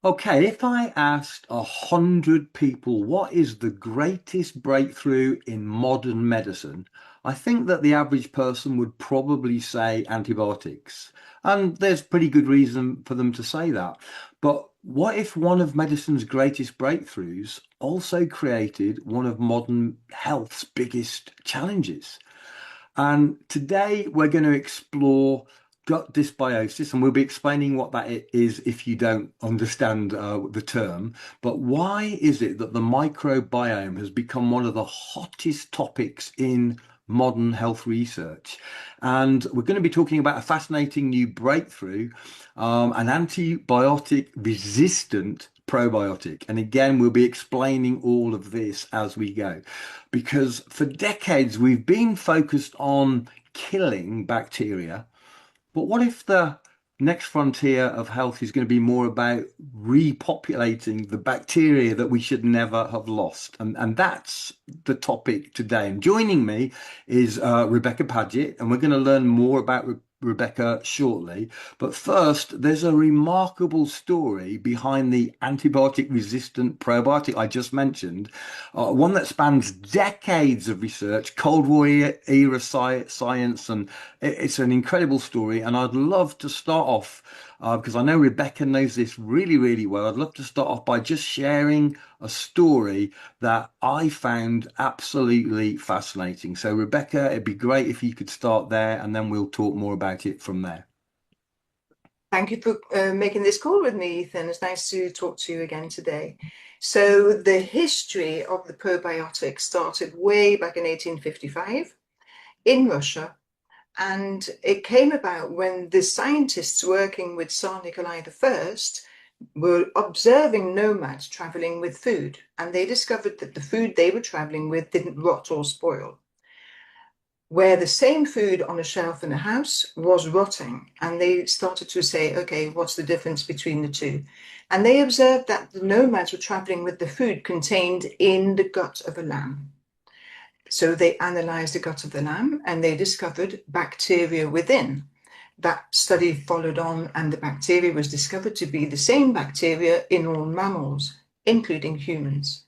Okay, if I asked 100 people what is the greatest breakthrough in modern medicine, I think that the average person would probably say antibiotics. And there's pretty good reason for them to say that. But what if one of medicine's greatest breakthroughs also created one of modern health's biggest challenges? And today we're going to explore gut dysbiosis, and we'll be explaining what that is if you don't understand the term. But why is it that the microbiome has become one of the hottest topics in modern health research? And we're going to be talking about a fascinating new breakthrough, an antibiotic resistant probiotic. And again, we'll be explaining all of this as we go, because for decades we've been focused on killing bacteria. But what if the next frontier of health is going to be more about repopulating the bacteria that we should never have lost? And that's the topic today. And joining me is Rebecca Paget, and we're going to learn more about Rebecca shortly. But first, there's a remarkable story behind the antibiotic resistant probiotic I just mentioned, one that spans decades of research, Cold War era science, and it's an incredible story. And I'd love to start off, because I know Rebecca knows this really, really well. I'd love to start off by just sharing a story that I found absolutely fascinating. So, Rebecca, it'd be great if you could start there, and then we'll talk more about it from there. Thank you for making this call with me, Ethan. It's nice to talk to you again today. So the history of the probiotic started way back in 1855 in Russia, and it came about when the scientists working with Tsar Nikolai I were observing nomads traveling with food, and they discovered that the food they were traveling with didn't rot or spoil, where the same food on a shelf in a house was rotting. And they started to say, okay, what's the difference between the two? And they observed that the nomads were traveling with the food contained in the gut of a lamb. So they analyzed the gut of the lamb and they discovered bacteria within. That study followed on, and the bacteria was discovered to be the same bacteria in all mammals, including humans.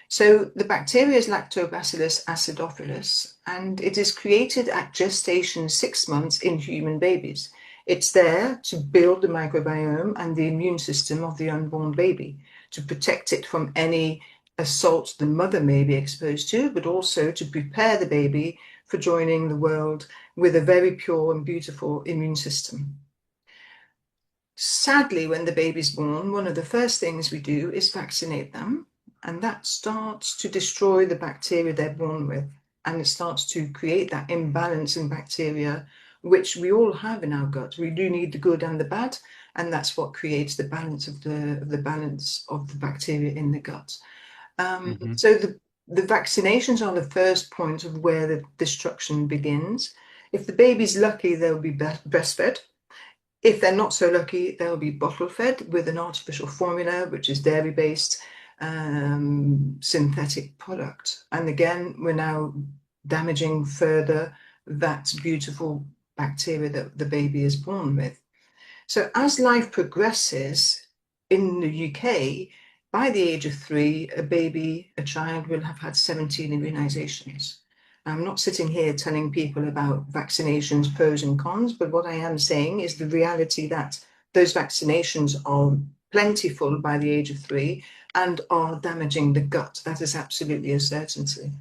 So the bacteria is Lactobacillus acidophilus, and it is created at gestation 6 months in human babies. It's there to build the microbiome and the immune system of the unborn baby, to protect it from any assault the mother may be exposed to, but also to prepare the baby for joining the world with a very pure and beautiful immune system. Sadly, when the baby's born, one of the first things we do is vaccinate them, and that starts to destroy the bacteria they're born with, and it starts to create that imbalance in bacteria, which we all have in our gut. We do need the good and the bad, and that's what creates the balance of the bacteria in the gut. Mhm. So the vaccinations are the first point of where the destruction begins. If the baby's lucky, they'll be breastfed. If they're not so lucky, they'll be bottle fed with an artificial formula, which is dairy based synthetic product. And again, we're now damaging further that beautiful bacteria that the baby is born with. So as life progresses in the UK, by the age of 3, a child will have had 17 immunizations. I'm not sitting here telling people about vaccinations, pros and cons, but what I am saying is the reality that those vaccinations are plentiful by the age of 3 and are damaging the gut. That is absolutely a certainty.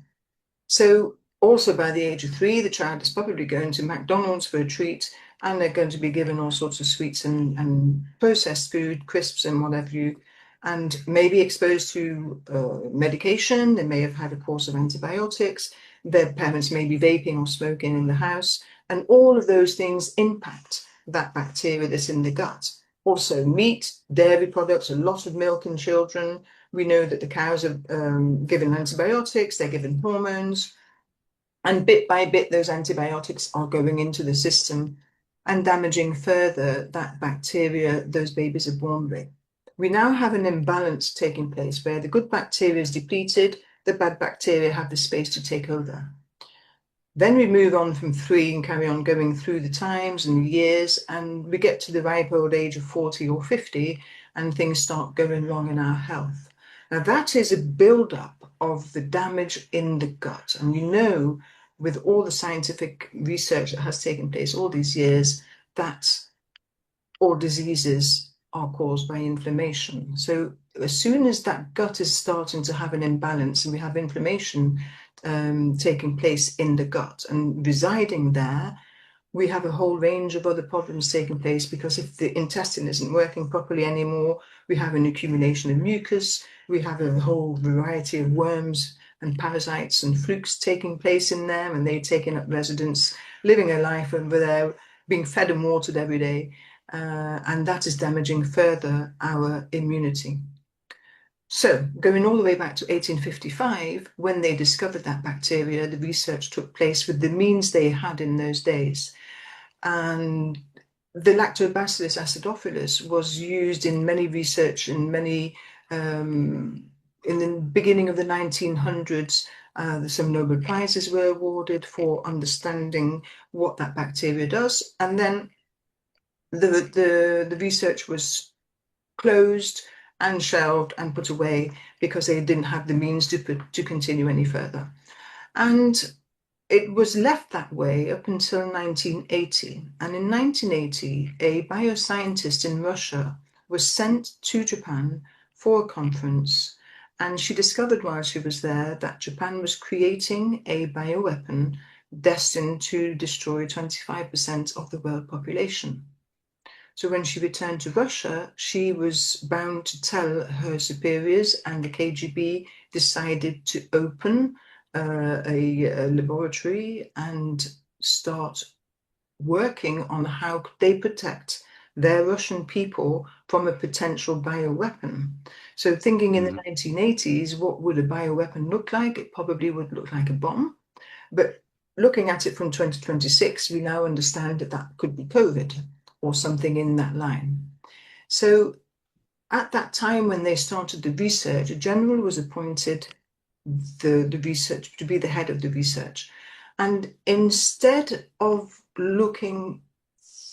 So also by the age of 3, the child is probably going to McDonald's for a treat, and they're going to be given all sorts of sweets and processed food, crisps and whatever you, and maybe exposed to medication. They may have had a course of antibiotics. Their parents may be vaping or smoking in the house, and all of those things impact that bacteria that's in the gut. Also, meat, dairy products, a lot of milk in children. We know that the cows are given antibiotics, they're given hormones, and bit by bit, those antibiotics are going into the system and damaging further that bacteria those babies are born with. We now have an imbalance taking place where the good bacteria is depleted, the bad bacteria have the space to take over. Then we move on from 3 and carry on going through the times and the years, and we get to the ripe old age of 40 or 50, and things start going wrong in our health. Now, that is a build-up of the damage in the gut. And you know, with all the scientific research that has taken place all these years, that all diseases are caused by inflammation. So as soon as that gut is starting to have an imbalance and we have inflammation taking place in the gut and residing there, we have a whole range of other problems taking place, because if the intestine isn't working properly anymore, we have an accumulation of mucus, we have a whole variety of worms and parasites and flukes taking place in there, and they're taking up residence, living a life over there, being fed and watered every day, and that is damaging further our immunity. So going all the way back to 1855, when they discovered that bacteria, the research took place with the means they had in those days. And the Lactobacillus acidophilus was used in many research in many, in the beginning of the 1900s, some Nobel Prizes were awarded for understanding what that bacteria does. And then the research was closed and shelved and put away because they didn't have the means to continue any further. And it was left that way up until 1980. And in 1980, a bioscientist in Russia was sent to Japan for a conference. And she discovered while she was there that Japan was creating a bioweapon destined to destroy 25% of the world population. So when she returned to Russia, she was bound to tell her superiors, and the KGB decided to open a laboratory and start working on how they protect their Russian people from a potential bioweapon. So thinking in the 1980s, what would a bioweapon look like? It probably would look like a bomb. But looking at it from 2026, we now understand that that could be COVID or something in that line. So at that time when they started the research, a general was appointed the research to be the head of the research. And instead of looking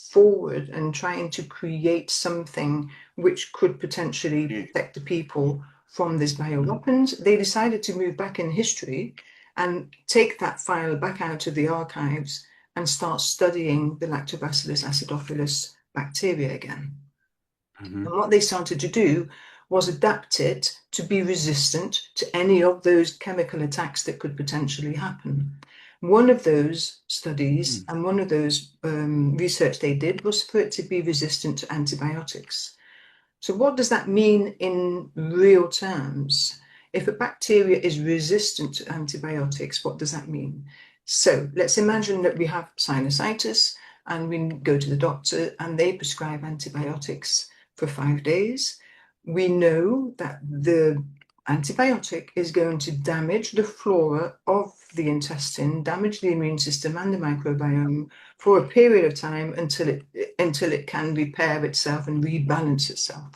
forward and trying to create something which could potentially protect the people from these bioweapons, they decided to move back in history and take that file back out of the archives and start studying the Lactobacillus acidophilus bacteria again. And what they started to do was adapt it to be resistant to any of those chemical attacks that could potentially happen. One of those studies and one of those research they did was for it to be resistant to antibiotics. So what does that mean in real terms? If a bacteria is resistant to antibiotics, what does that mean? So let's imagine that we have sinusitis and we go to the doctor and they prescribe antibiotics for 5 days. We know that the antibiotic is going to damage the flora of the intestine, damage the immune system and the microbiome for a period of time until it can repair itself and rebalance itself.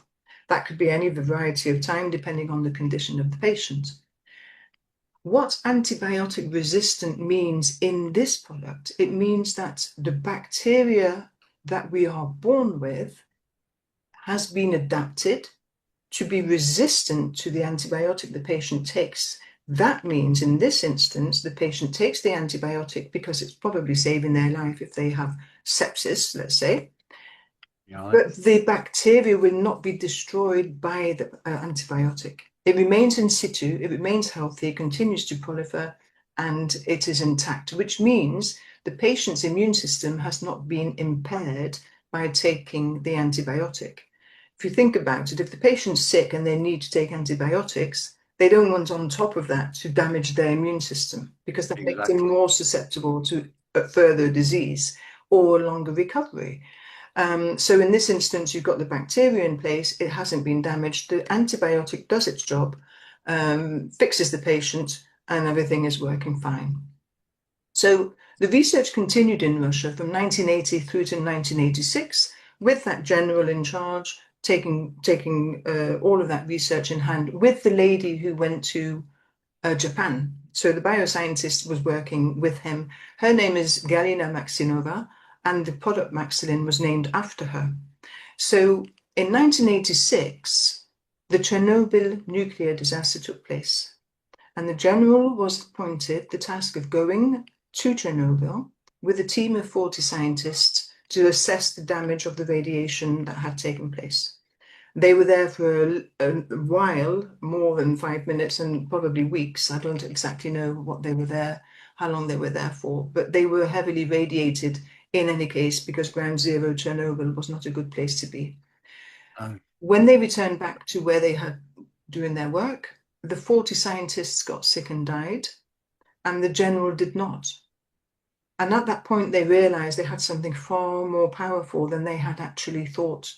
That could be any variety of time depending on the condition of the patient. What antibiotic resistant means in this product, it means that the bacteria that we are born with has been adapted to be resistant to the antibiotic the patient takes. That means in this instance, the patient takes the antibiotic because it's probably saving their life if they have sepsis, let's say. Yeah. But the bacteria will not be destroyed by the antibiotic. It remains in situ, it remains healthy, continues to proliferate, and it is intact, which means the patient's immune system has not been impaired by taking the antibiotic. If you think about it, if the patient's sick and they need to take antibiotics, they don't want on top of that to damage their immune system, because that makes them more susceptible to further disease or longer recovery. So in this instance, you've got the bacteria in place, it hasn't been damaged, the antibiotic does its job, fixes the patient, and everything is working fine. So the research continued in Russia from 1980 through to 1986, with that general in charge, taking all of that research in hand, with the lady who went to Japan So the bioscientist was working with him. Her name is Galina Maxinova, and the product Maxilin was named after her. So in 1986, the Chernobyl nuclear disaster took place, and the general was appointed the task of going to Chernobyl with a team of 40 scientists to assess the damage of the radiation that had taken place. They were there for a while, more than 5 minutes and probably weeks. I don't exactly know what they were there, how long they were there for, but they were heavily radiated in any case because ground zero Chernobyl was not a good place to be. Oh. When they returned back to where they had doing their work, the 40 scientists got sick and died, and the general did not. And at that point, they realized they had something far more powerful than they had actually thought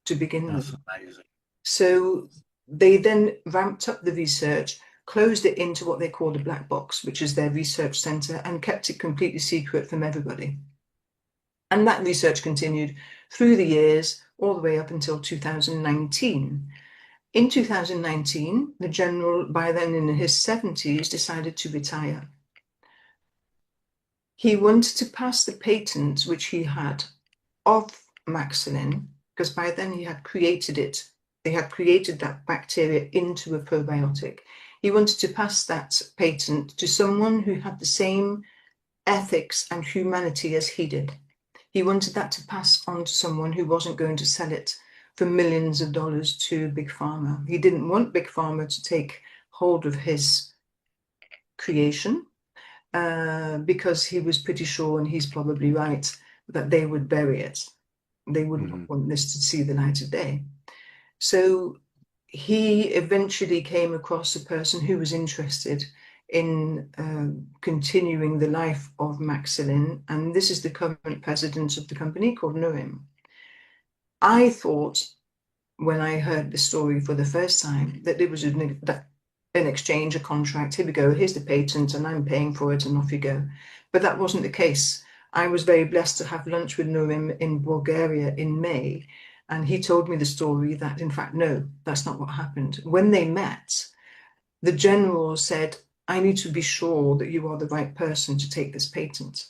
to begin with. That's amazing. So they then ramped up the research, closed it into what they called a black box, which is their research center, and kept it completely secret from everybody. And that research continued through the years, all the way up until 2019. In 2019, the general, by then in his 70s, decided to retire. He wanted to pass the patent which he had of Maxilin, because by then he had created it. They had created that bacteria into a probiotic. He wanted to pass that patent to someone who had the same ethics and humanity as he did. He wanted that to pass on to someone who wasn't going to sell it for millions of dollars to Big Pharma. He didn't want Big Pharma to take hold of his creation because he was pretty sure, and he's probably right, that they would bury it. They wouldn't want this to see the light of day. So he eventually came across a person who was interested in continuing the life of Maxilin, and this is the current president of the company called Noem. I thought when I heard the story for the first time that it was an exchange, a contract. Here we go, here's the patent, and I'm paying for it, and off you go. But that wasn't the case. I was very blessed to have lunch with Noem in Bulgaria in May, and he told me the story that, in fact, no, that's not what happened. When they met, the general said, I need to be sure that you are the right person to take this patent.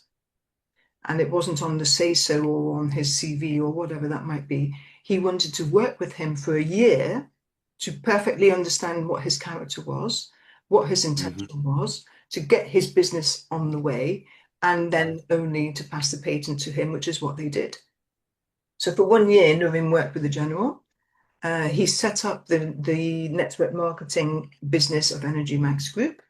And it wasn't on the say-so or on his CV or whatever that might be. He wanted to work with him for a year to perfectly understand what his character was, what his intention was, to get his business on the way, and then only to pass the patent to him, which is what they did. So for 1 year, Norim worked with the general. He set up the network marketing business of Energy Max Group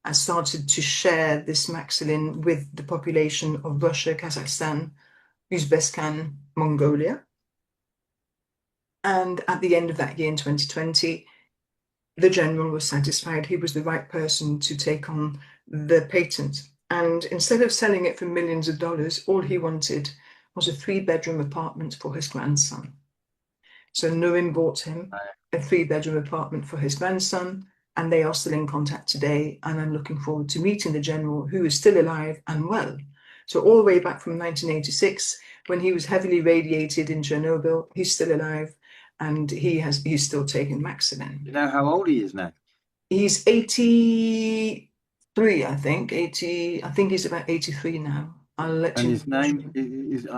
and started to share this Maxilin with the population of Russia, Kazakhstan, Uzbekistan, Mongolia. And at the end of that year in 2020, the general was satisfied he was the right person to take on the patent. And instead of selling it for millions of dollars, all he wanted was a 3-bedroom apartment for his grandson. So Nurin bought him a 3-bedroom apartment for his grandson, and they are still in contact today. And I'm looking forward to meeting the general, who is still alive and well. So all the way back from 1986, when he was heavily radiated in Chernobyl, he's still alive, and he's still taking Maxilin. You know how old he is now? He's 83, I think. I think he's about 83 now. I'll let And you his know. name,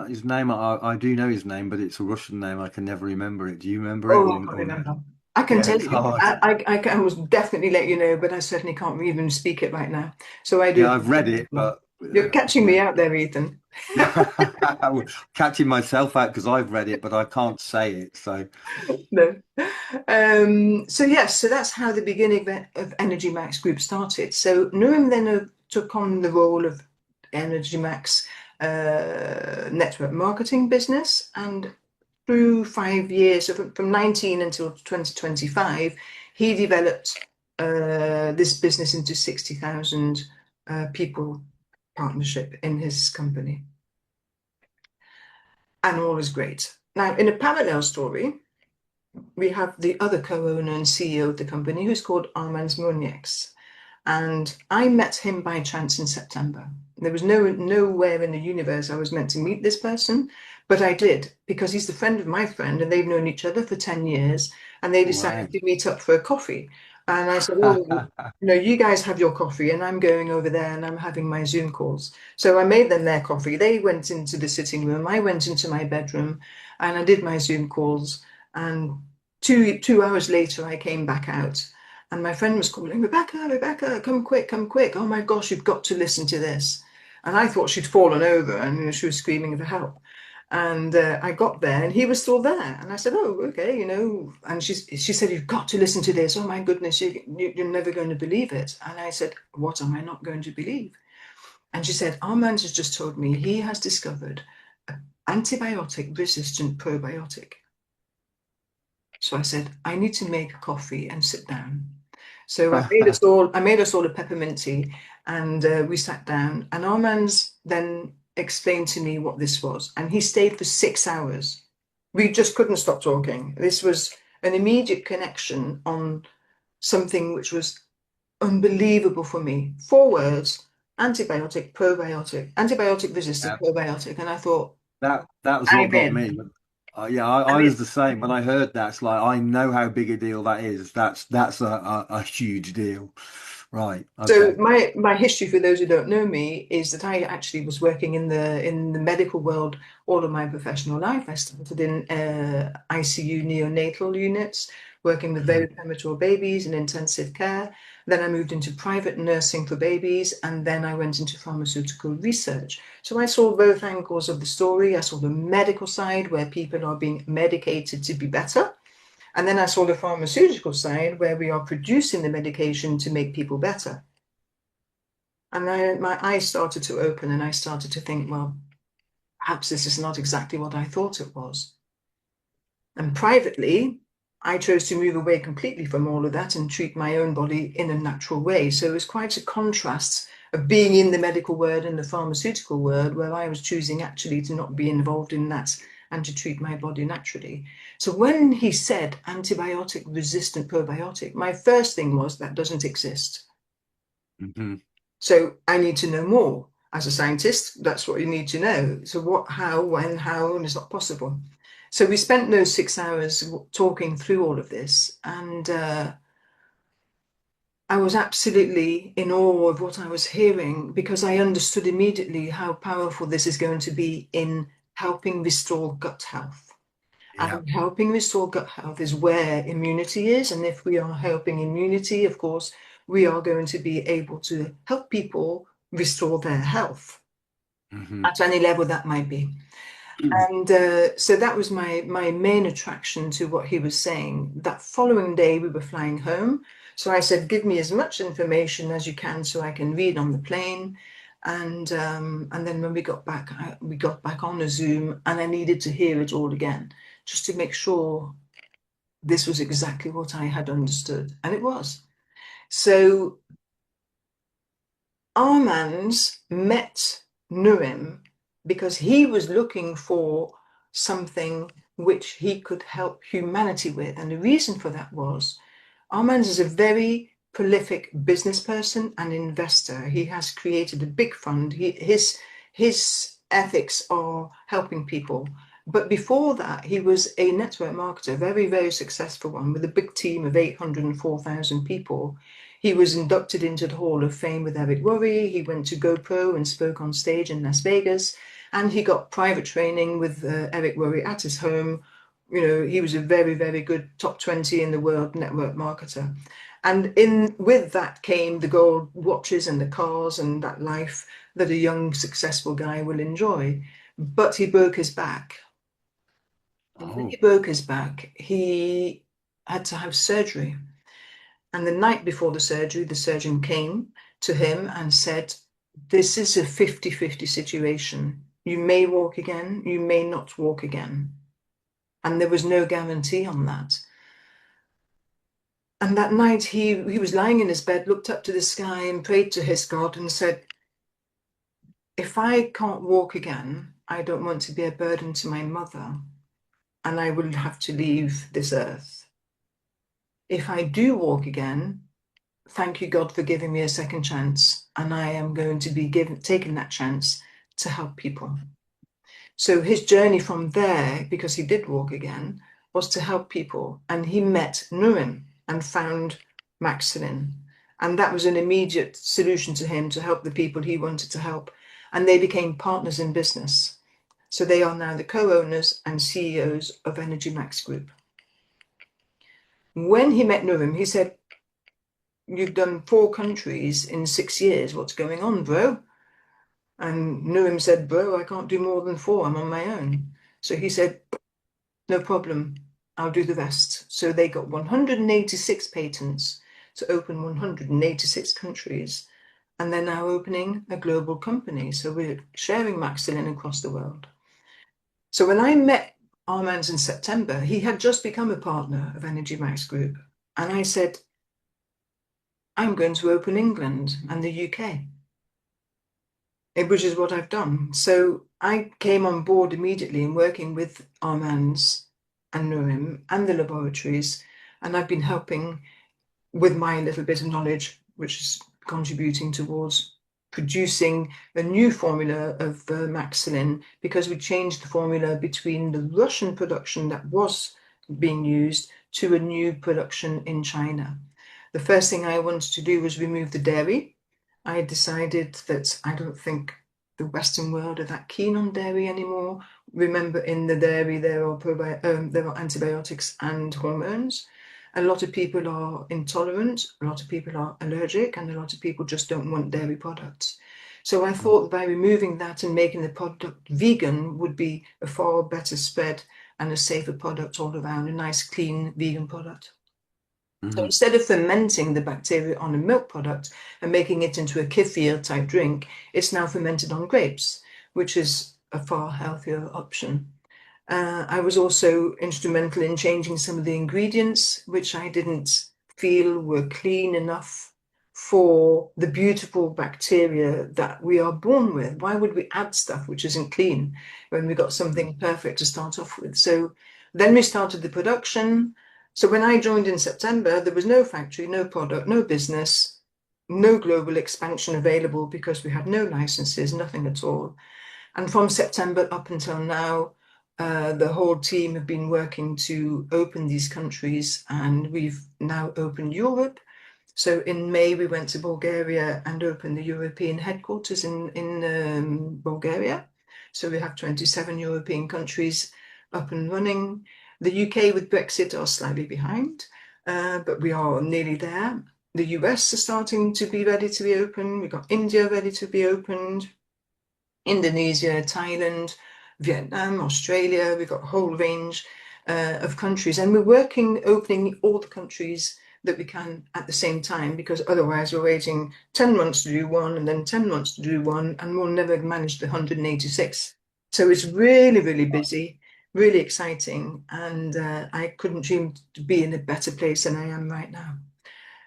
his name, I do know his name, but it's a Russian name. I can never remember it. Do you remember it Oh, I can't or no? remember. I can Yeah, tell it's you. hard. I can almost definitely let you know, but I certainly can't even speak it right now. So I Yeah, do. I've read it, but You're catching me yeah. out there, Ethan. Catching myself out because I've read it, but I can't say it. So No. So yes, so that's how the beginning of Energy Max Group started. So Nurim then took on the role of Energy Max network marketing business, and through 5 years, so from 19 until 2025, he developed this business into 60,000 people partnership in his company. And all is great. Now, in a parallel story, we have the other co-owner and CEO of the company, who's called Armand Monieks. And I met him by chance in September. There was nowhere in the universe I was meant to meet this person, but I did, because he's the friend of my friend, and they've known each other for 10 years, and they decided to meet up for a coffee. And I said, oh, you guys have your coffee and I'm going over there and I'm having my Zoom calls. So I made them their coffee. They went into the sitting room. I went into my bedroom and I did my Zoom calls. And two hours later, I came back out and my friend was calling, Rebecca, Rebecca, come quick, come quick. Oh my gosh, you've got to listen to this. And I thought she'd fallen over and she was screaming for help. And I got there and he was still there. And I said, oh, okay, And she said, you've got to listen to this. Oh, my goodness, you're never going to believe it. And I said, what am I not going to believe? And she said, Armand has just told me he has discovered an antibiotic-resistant probiotic. So I said, I need to make a coffee and sit down. So I made us all a peppermint tea and we sat down and Armand's then explained to me what this was. And he stayed for 6 hours. We just couldn't stop talking. This was an immediate connection on something which was unbelievable for me. 4 words, antibiotic, probiotic, antibiotic resistant Yeah. probiotic. And I thought, That was what I'm got in. me. Yeah, I was the same. When I heard that, it's like I know how big a deal that is. That's a huge deal. Right. So Okay. my history, for those who don't know me, is that I actually was working in the medical world all of my professional life. I started in ICU neonatal units, working with very premature babies in intensive care. Then I moved into private nursing for babies, and then I went into pharmaceutical research. So I saw both angles of the story. I saw the medical side, where people are being medicated to be better. And then I saw the pharmaceutical side, where we are producing the medication to make people better. And my eyes started to open and I started to think, well, perhaps this is not exactly what I thought it was. And privately, I chose to move away completely from all of that and treat my own body in a natural way. So it was quite a contrast of being in the medical world and the pharmaceutical world, where I was choosing actually to not be involved in that and to treat my body naturally. So when he said antibiotic resistant probiotic, my first thing was that doesn't exist. Hmm. So I need to know more. As a scientist, that's what you need to know. So what, how, when, how, and it's not possible. So we spent those 6 hours talking through all of this, and I was absolutely in awe of what I was hearing because I understood immediately how powerful this is going to be in helping restore gut health. Yeah. And helping restore gut health is where immunity is. And if we are helping immunity, of course, we are going to be able to help people restore their health Hmm. at any level that might be. And so that was my main attraction to what he was saying. That following day, we were flying home. So I said, give me as much information as you can so I can read on the plane. And then when we got back on a Zoom and I needed to hear it all again, just to make sure this was exactly what I had understood. And it was. So Armand met Nurim because he was looking for something which he could help humanity with. And the reason for that was Armand is a very prolific business person and investor. He has created a big fund. His ethics are helping people. But before that, he was a network marketer, very, very successful one, with a big team of 804,000 people. He was inducted into the Hall of Fame with Eric Worre. He went to GoPro and spoke on stage in Las Vegas. And he got private training with Eric Worre at his home. He was a very, very good top 20 in the world network marketer. And with that came the gold watches and the cars and that life that a young, successful guy will enjoy. But he broke his back. And when he Oh. broke his back, he had to have surgery. And the night before the surgery, the surgeon came to him and said, this is a 50-50 situation. You may walk again, you may not walk again. And there was no guarantee on that. And that night he was lying in his bed, looked up to the sky and prayed to his God and said, if I can't walk again, I don't want to be a burden to my mother and I will have to leave this earth. If I do walk again, thank you, God, for giving me a second chance. And I am going to be taking that chance to help people. So his journey from there, because he did walk again, was to help people. And he met Nurim and found Maxilin. And that was an immediate solution to him to help the people he wanted to help. And they became partners in business. So they are now the co-owners and CEOs of Energy Max Group. When he met Nurim, he said, "You've done 4 countries in 6 years. What's going on, bro?" And Nurim said, "Bro, I can't do more than 4. I'm on my own." So he said, "No problem. I'll do the rest." So they got 186 patents to open 186 countries. And they're now opening a global company. So we're sharing Maxilin across the world. So when I met Armand in September, he had just become a partner of Energy Max Group. And I said, "I'm going to open England and the UK," which is what I've done. So I came on board immediately in working with Armand's and Nurim and the laboratories. And I've been helping with my little bit of knowledge, which is contributing towards producing a new formula of Maxilin, because we changed the formula between the Russian production that was being used to a new production in China. The first thing I wanted to do was remove the dairy. I decided that I don't think the Western world are that keen on dairy anymore. Remember, in the dairy there are antibiotics and hormones. A lot of people are intolerant, a lot of people are allergic, and a lot of people just don't want dairy products. So I thought by removing that and making the product vegan would be a far better spread and a safer product all around, a nice, clean vegan product. So instead of fermenting the bacteria on a milk product and making it into a kefir type drink, it's now fermented on grapes, which is a far healthier option. I was also instrumental in changing some of the ingredients, which I didn't feel were clean enough for the beautiful bacteria that we are born with. Why would we add stuff which isn't clean when we got something perfect to start off with? So then we started the production. So when I joined in September, there was no factory, no product, no business, no global expansion available because we had no licenses, nothing at all. And from September up until now, the whole team have been working to open these countries, and we've now opened Europe. So in May, we went to Bulgaria and opened the European headquarters in Bulgaria. So we have 27 European countries up and running. The UK with Brexit are slightly behind, but we are nearly there. The US are starting to be ready to be opened. We've got India ready to be opened, Indonesia, Thailand, Vietnam, Australia. We've got a whole range of countries, and we're working opening all the countries that we can at the same time, because otherwise we're waiting 10 months to do one and then 10 months to do one, and we'll never manage the 186. So it's really, really busy, really exciting, and I couldn't dream to be in a better place than I am right now.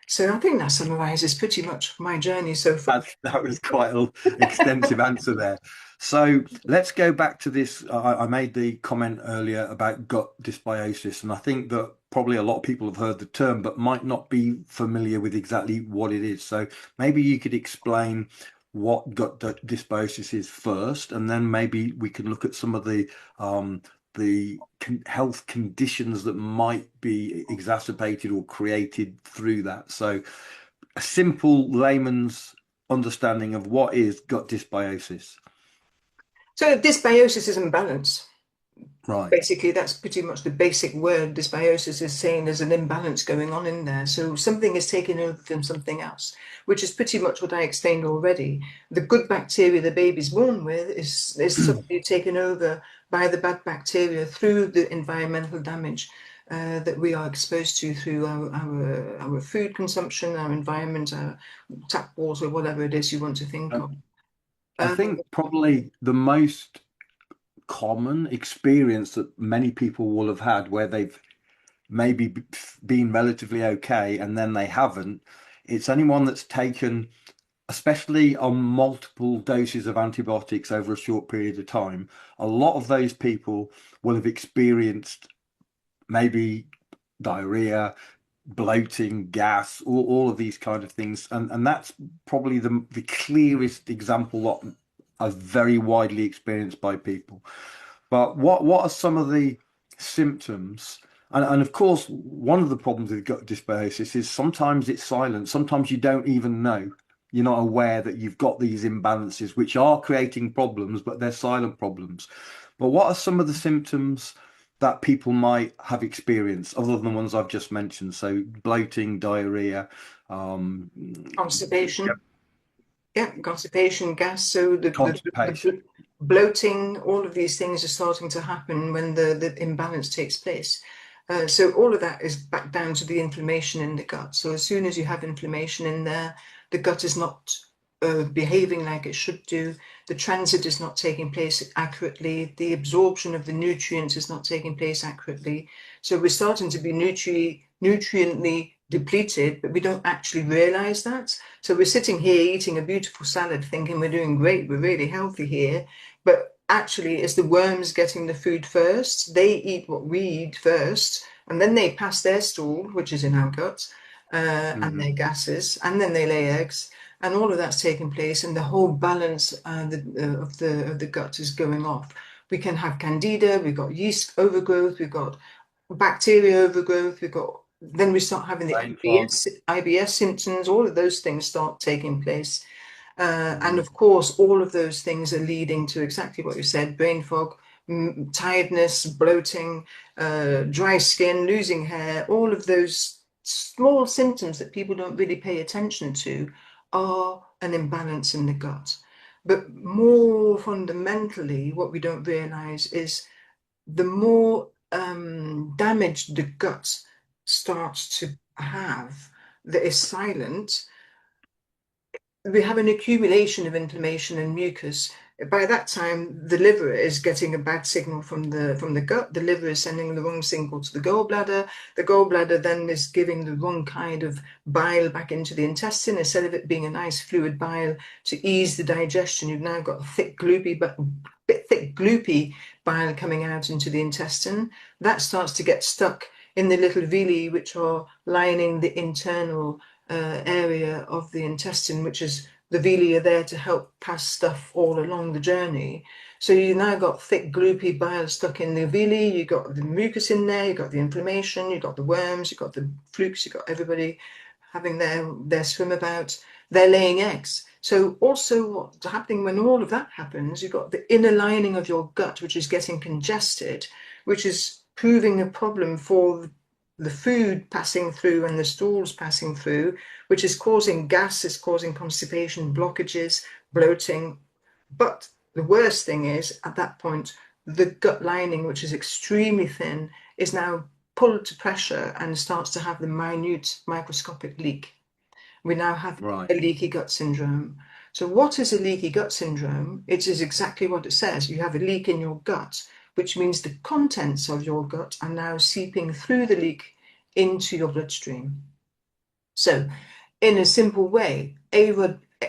So I think that summarizes pretty much my journey so far. That was quite an extensive answer there. So let's go back to this. I made the comment earlier about gut dysbiosis, and I think that probably a lot of people have heard the term, but might not be familiar with exactly what it is. So maybe you could explain what gut dysbiosis is first, and then maybe we can look at some of the health conditions that might be exacerbated or created through that. So a simple layman's understanding of what is gut dysbiosis. So dysbiosis is imbalance. Right. Basically, that's pretty much the basic word. Dysbiosis is saying there's an imbalance going on in there. So something is taking over from something else, which is pretty much what I explained already. The good bacteria the baby's born with is suddenly taken over by the bad bacteria through the environmental damage that we are exposed to through our food consumption, our environment, our tap water, whatever it is you want to think of. I think probably the most common experience that many people will have had where they've maybe been relatively okay and then they haven't, it's anyone that's taken, especially on multiple doses of antibiotics over a short period of time, a lot of those people will have experienced maybe diarrhea, bloating, gas, all of these kind of things. And that's probably the clearest example that are very widely experienced by people. But what are some of the symptoms And of course, one of the problems with gut dysbiosis is sometimes it's silent. Sometimes you don't even know. You're not aware that you've got these imbalances, which are creating problems, but they're silent problems. But what are some of the symptoms that people might have experienced, other than the ones I've just mentioned? So bloating, diarrhea, um, Constipation. Yeah, constipation, gas. So constipation. the bloating, all of these things are starting to happen when the imbalance takes place. So all of that is back down to the inflammation in the gut. So as soon as you have inflammation in there, the gut is not behaving like it should do. The transit is not taking place accurately. The absorption of the nutrients is not taking place accurately. So we're starting to be nutriently depleted, but we don't actually realize that. So we're sitting here eating a beautiful salad thinking we're doing great, we're really healthy here. But actually, it's the worms getting the food first. They eat what we eat first, and then they pass their stool, which is in our gut, and Mhm. their gases, and then they lay eggs. And all of that's taking place, and the whole balance of the gut is going off. We can have candida, we've got yeast overgrowth, we've got bacteria overgrowth, then we start having the Brain fog. IBS symptoms, all of those things start taking place. And of course, all of those things are leading to exactly what you said, brain fog, tiredness, bloating, dry skin, losing hair, all of those small symptoms that people don't really pay attention to are an imbalance in the gut. But more fundamentally, what we don't realize is the more damage the gut starts to have that is silent, we have an accumulation of inflammation and mucus. By that time, the liver is getting a bad signal from the gut. The liver is sending the wrong signal to the gallbladder. The gallbladder then is giving the wrong kind of bile back into the intestine. Instead of it being a nice fluid bile to ease the digestion, you've now got a thick, gloopy bile coming out into the intestine. That starts to get stuck in the little villi, which are lining the internal area of the intestine, which is the villi are there to help pass stuff all along the journey. So you now got thick, gloopy bile stuck in the villi, you got the mucus in there, you got the inflammation, you got the worms, you got the flukes, you got everybody having their swim about. They're laying eggs. So also what's happening when all of that happens, you've got the inner lining of your gut, which is getting congested, which is proving a problem for the food passing through and the stools passing through, which is causing gas, is causing constipation, blockages, bloating. But the worst thing is, at that point, the gut lining, which is extremely thin, is now pulled to pressure and starts to have the minute microscopic leak. We now have Right. a leaky gut syndrome. So what is a leaky gut syndrome? It is exactly what it says. You have a leak in your gut, which means the contents of your gut are now seeping through the leak into your bloodstream. So in a simple way,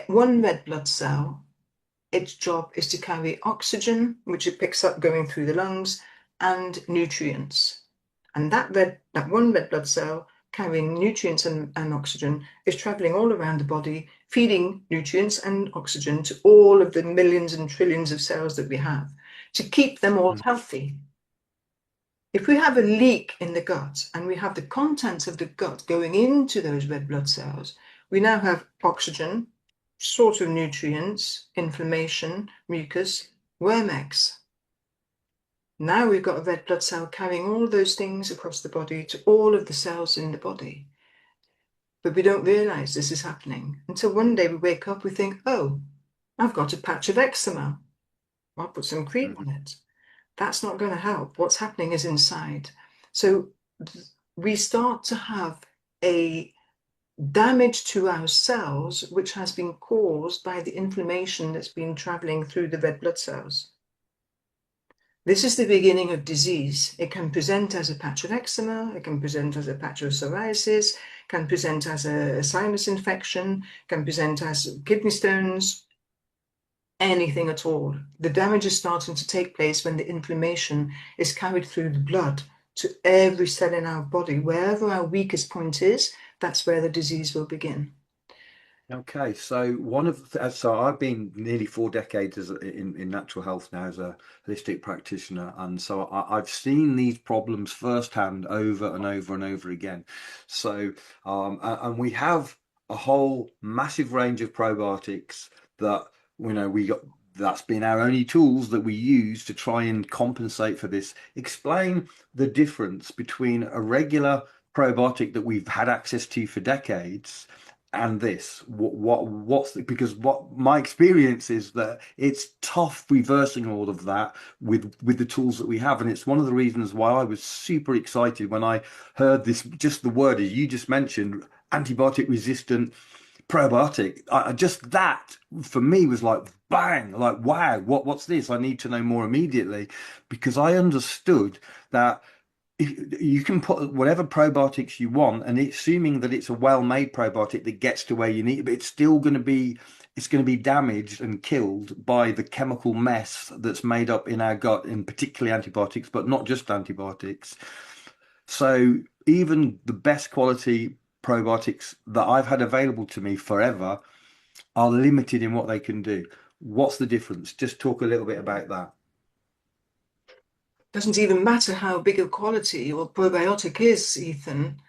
one red blood cell, its job is to carry oxygen, which it picks up going through the lungs, and nutrients. And that one red blood cell carrying nutrients and oxygen is traveling all around the body, feeding nutrients and oxygen to all of the millions and trillions of cells that we have to keep them all healthy. If we have a leak in the gut and we have the contents of the gut going into those red blood cells, we now have oxygen, sort of nutrients, inflammation, mucus, worm eggs. Now we've got a red blood cell carrying all those things across the body to all of the cells in the body. But we don't realize this is happening until one day we wake up, we think, oh, I've got a patch of eczema. I'll put some cream on it. That's not going to help. What's happening is inside. So we start to have a damage to our cells, which has been caused by the inflammation that's been traveling through the red blood cells. This is the beginning of disease. It can present as a patch of eczema, it can present as a patch of psoriasis, can present as a sinus infection, can present as kidney stones, anything at all. The damage is starting to take place when the inflammation is carried through the blood to every cell in our body. Wherever our weakest point is, that's where the disease will begin. Okay, so so I've been nearly 4 decades in natural health now as a holistic practitioner, and so I've seen these problems firsthand over and over and over again. So, and we have a whole massive range of probiotics that we got. That's been our only tools that we use to try and compensate for this. Explain the difference between a regular probiotic that we've had access to for decades and this because what my experience is that it's tough reversing all of that with the tools that we have, and it's one of the reasons why I was super excited when I heard this, just the word as you just mentioned, antibiotic resistant probiotic. Just that for me was like bang, like wow, what's this? I need to know more immediately, because I understood that you can put whatever probiotics you want, and assuming that it's a well-made probiotic that gets to where you need it, but it's going to be damaged and killed by the chemical mess that's made up in our gut, in particularly antibiotics, but not just antibiotics. So even the best quality probiotics that I've had available to me forever are limited in what they can do. What's the difference? Just talk a little bit about that. Doesn't even matter how big a quality your probiotic is, Ethan.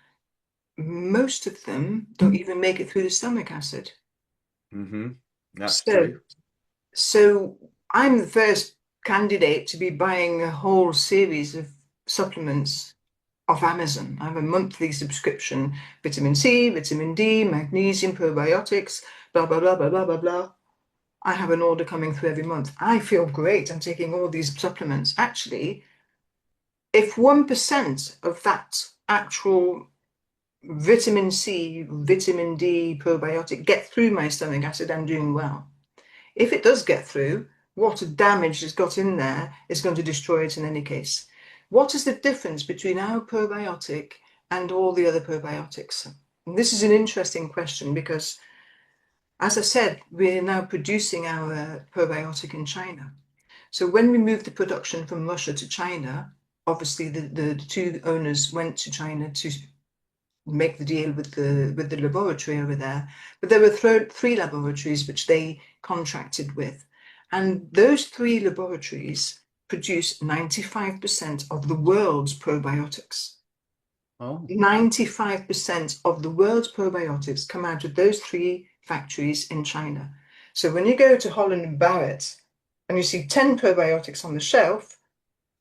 Most of them don't even make it through the stomach acid. Hmm. That's So, true. so I'm the first candidate to be buying a whole series of supplements off Amazon. I have a monthly subscription: vitamin C, vitamin D, magnesium, probiotics, blah, blah, blah, blah, blah, blah, blah. I have an order coming through every month. I feel great. I'm taking all these supplements. Actually, if 1% of that actual vitamin C, vitamin D, probiotic get through my stomach acid, I'm doing well. If it does get through, what damage has got in there is going to destroy it in any case. What is the difference between our probiotic and all the other probiotics? And this is an interesting question because, as I said, we're now producing our probiotic in China. So when we moved the production from Russia to China, obviously the two owners went to China to make the deal with the laboratory over there. But there were three laboratories which they contracted with. And those three laboratories produce 95% of the world's probiotics. Oh. 95% of the world's probiotics come out of those three factories in China. So when you go to Holland and Barrett and you see 10 probiotics on the shelf,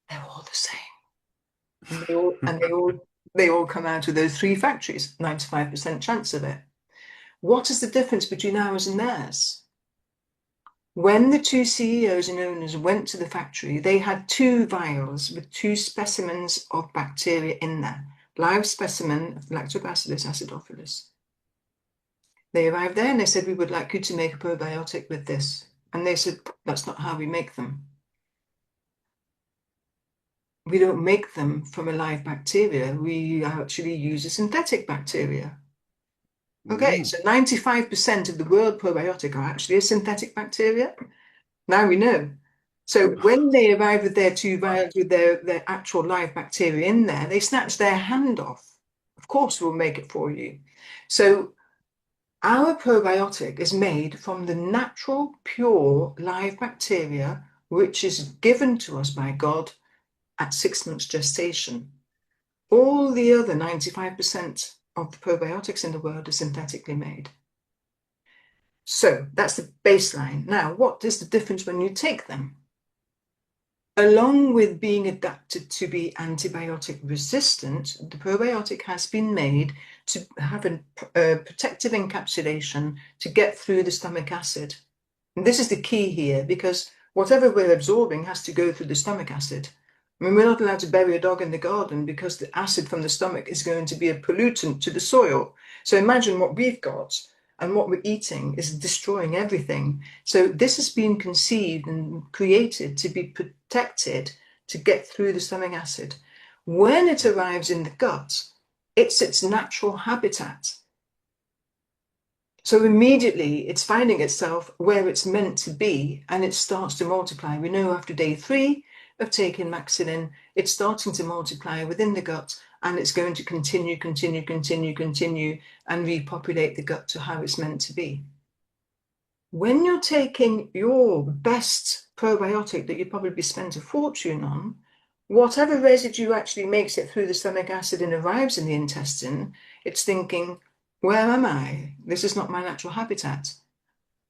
they're all the same. And they all come out of those three factories, 95% chance of it. What is the difference between ours and theirs? When the two CEOs and owners went to the factory, they had two vials with two specimens of bacteria in there. Live specimen of Lactobacillus acidophilus. They arrived there and they said, "We would like you to make a probiotic with this." And they said, "That's not how we make them. We don't make them from a live bacteria. We actually use a synthetic bacteria." Okay, Mm. so 95% of the world probiotic are actually a synthetic bacteria. Now we know. So when they arrived with their two vials with their actual live bacteria in there, they snatched their hand off. Of course, we'll make it for you. So our probiotic is made from the natural, pure, live bacteria, which is given to us by God at 6 months gestation. All the other 95% of the probiotics in the world are synthetically made. So that's the baseline. Now, what is the difference when you take them? Along with being adapted to be antibiotic resistant, the probiotic has been made to have a protective encapsulation to get through the stomach acid. And this is the key here, because whatever we're absorbing has to go through the stomach acid. I mean, we're not allowed to bury a dog in the garden because the acid from the stomach is going to be a pollutant to the soil. So imagine what we've got and what we're eating is destroying everything. So this has been conceived and created to be protected to get through the stomach acid. When it arrives in the gut, it's its natural habitat. So immediately it's finding itself where it's meant to be and it starts to multiply. We know after day 3 of taking maxilin, it's starting to multiply within the gut and it's going to continue and repopulate the gut to how it's meant to be. When you're taking your best probiotic that you probably spent a fortune on, whatever residue actually makes it through the stomach acid and arrives in the intestine, it's thinking, where am I? This is not my natural habitat.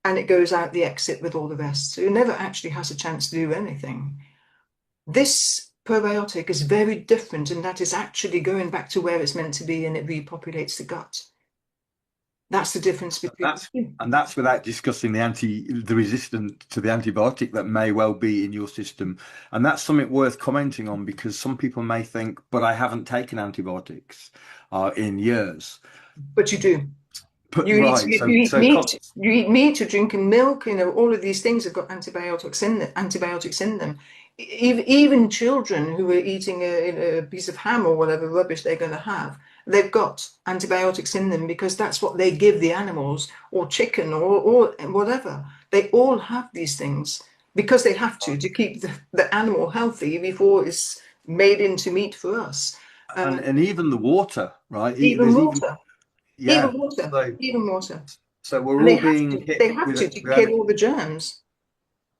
And it goes out the exit with all the rest. So it never actually has a chance to do anything. This probiotic is very different, and that is actually going back to where it's meant to be, and it repopulates the gut. That's the difference between the two. And that's without discussing the resistant to the antibiotic that may well be in your system. And that's something worth commenting on, because some people may think, but I haven't taken antibiotics in years. But you do. But You eat, right, you, so you eat so meat, you eat meat, you're drinking milk, all of these things have got antibiotics in them. Even children who are eating a piece of ham or whatever rubbish they're going to have, they've got antibiotics in them because that's what they give the animals, or chicken, or whatever. They all have these things because they have to keep the animal healthy before it's made into meat for us. and even the water, right? Even There's even water, even yeah. water, So even water. so we're And all being hit they have with to kill all the germs.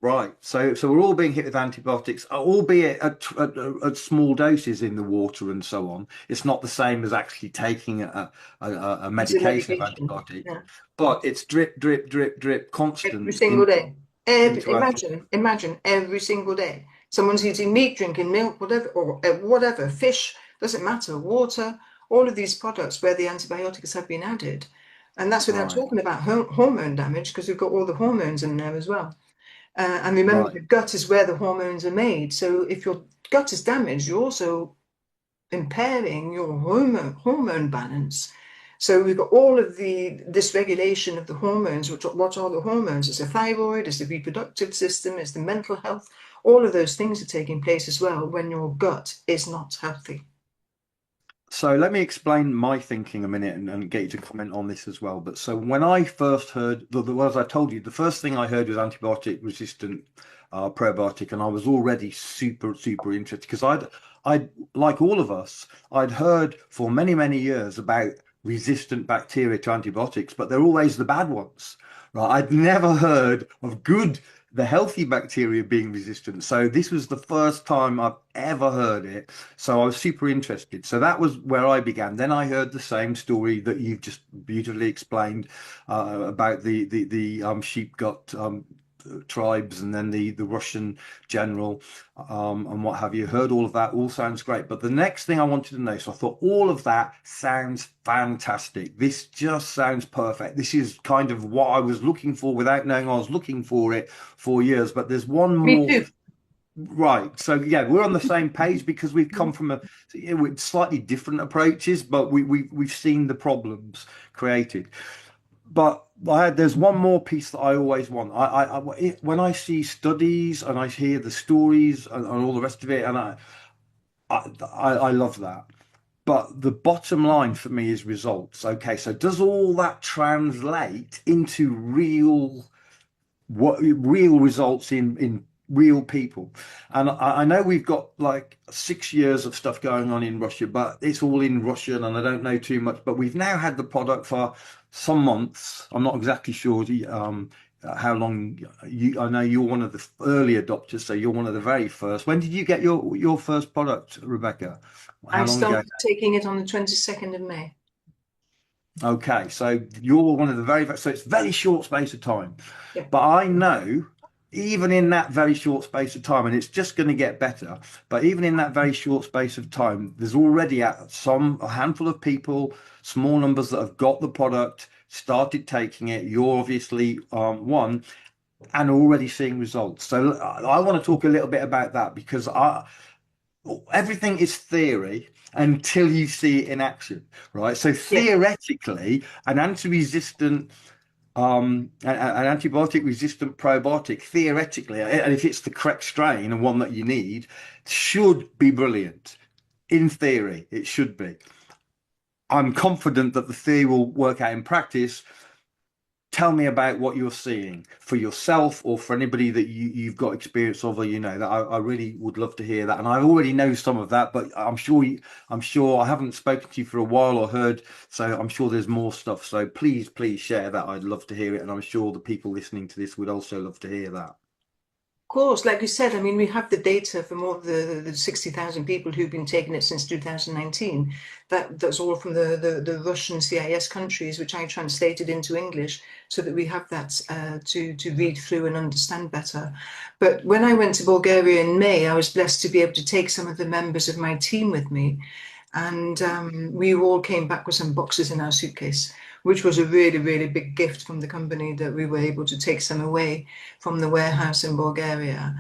right. So we're all being hit with antibiotics, albeit at small doses in the water and so on. It's not the same as actually taking a It's a medication of medication. antibiotic, Yeah. but it's drip, drip, drip, drip, Every constant single day. into our Imagine every single day. Someone's eating meat, drinking milk, whatever, or whatever, fish, doesn't matter, water, all of these products where the antibiotics have been added. And that's without right, talking about hormone damage, because we've got all the hormones in there as well. And remember, right. the gut is where the hormones are made. So if your gut is damaged, you're also impairing your hormone balance. So we've got all of the dysregulation of the hormones. What are the hormones? It's the thyroid, it's the reproductive system, it's the mental health. All of those things are taking place as well when your gut is not healthy. So let me explain my thinking a minute and get you to comment on this as well. But so when I first heard, as I told you, the first thing I heard was antibiotic resistant probiotic, and I was already super, super interested because like all of us, I'd heard for many, many years about resistant bacteria to antibiotics, but they're always the bad ones, right? I'd never heard of the healthy bacteria being resistant. So this was the first time I've ever heard it. So I was super interested. So that was where I began. Then I heard the same story that you've just beautifully explained about the sheep gut tribes, and then the Russian general and what have you. Heard all of that. All sounds great. But the next thing I wanted to know, so I thought all of that sounds fantastic. This just sounds perfect. This is kind of what I was looking for without knowing I was looking for it for years. But there's one Me more. too. Right. So yeah, we're on the same page because we've come from with slightly different approaches, but we've seen the problems created. But there's one more piece that I always want. When I see studies and I hear the stories and all the rest of it, and I love that. But the bottom line for me is results. Okay, so does all that translate into real results in real people? And I know we've got like 6 years of stuff going on in Russia, but it's all in Russian and I don't know too much. But we've now had the product for some months. I'm not exactly sure how long I know you're one of the early adopters, so you're one of the very first. When did you get your first product, Rebecca? I How long ago? started taking it on the 22nd of May. Okay, so you're one of the very, so it's very short space of time. Yeah. But I know even in that very short space of time, and it's just going to get better, but even in that very short space of time, there's already a handful of people, small numbers that have got the product, started taking it. You're obviously one and already seeing results. So I want to talk a little bit about that because everything is theory until you see it in action, right? So Yeah. theoretically, an antibiotic resistant probiotic, theoretically, and if it's the correct strain and one that you need, should be brilliant. In theory, it should be. I'm confident that the theory will work out in practice. tell me about what you're seeing for yourself or for anybody that you've got experience of, or that I really would love to hear that. And I already know some of that, but I'm sure I haven't spoken to you for a while or heard, so I'm sure there's more stuff. So please share that. I'd love to hear it, and I'm sure the people listening to this would also love to hear that. Course, like you said, I mean, we have the data from all the 60,000 people who've been taking it since 2019. That's all from the Russian CIS countries, which I translated into English so that we have that to read through and understand better. But when I went to Bulgaria in May, I was blessed to be able to take some of the members of my team with me. And we all came back with some boxes in our suitcase, which was a really, really big gift from the company that we were able to take some away from the warehouse in Bulgaria.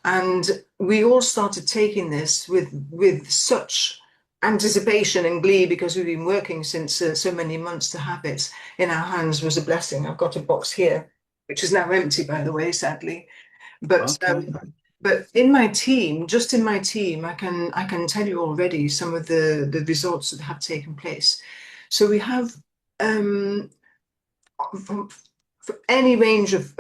And we all started taking this with such anticipation and glee because we've been working since so many months. To have it in our hands was a blessing. I've got a box here, which is now empty, by the way, sadly. But Okay. but in my team, just in my team, I can tell you already some of the results that have taken place. So we have um, from, for any range of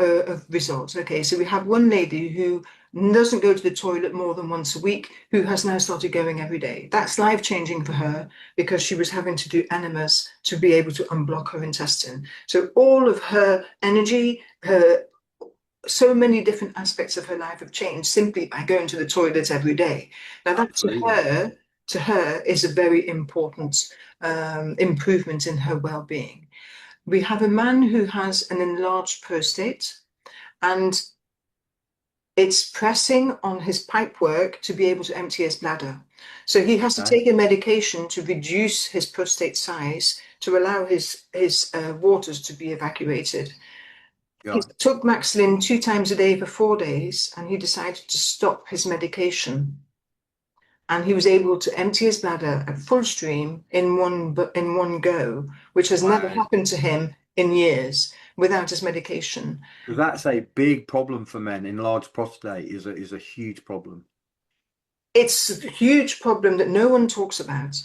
results. Okay, so we have one lady who doesn't go to the toilet more than once a week, who has now started going every day. That's life changing for her because she was having to do enemas to be able to unblock her intestine. So all of her energy, her so many different aspects of her life have changed simply by going to the toilet every day. Now that Absolutely. to her is a very important improvement in her well-being. We have a man who has an enlarged prostate and it's pressing on his pipework to be able to empty his bladder. So he has to Okay. take a medication to reduce his prostate size to allow his waters to be evacuated. He Yeah. took Maxilin 2 times a day for 4 days, and he decided to stop his medication. And he was able to empty his bladder at full stream in one go, which has never Wow. happened to him in years without his medication. Because that's a big problem for men. Enlarged prostate is a huge problem. It's a huge problem that no one talks about.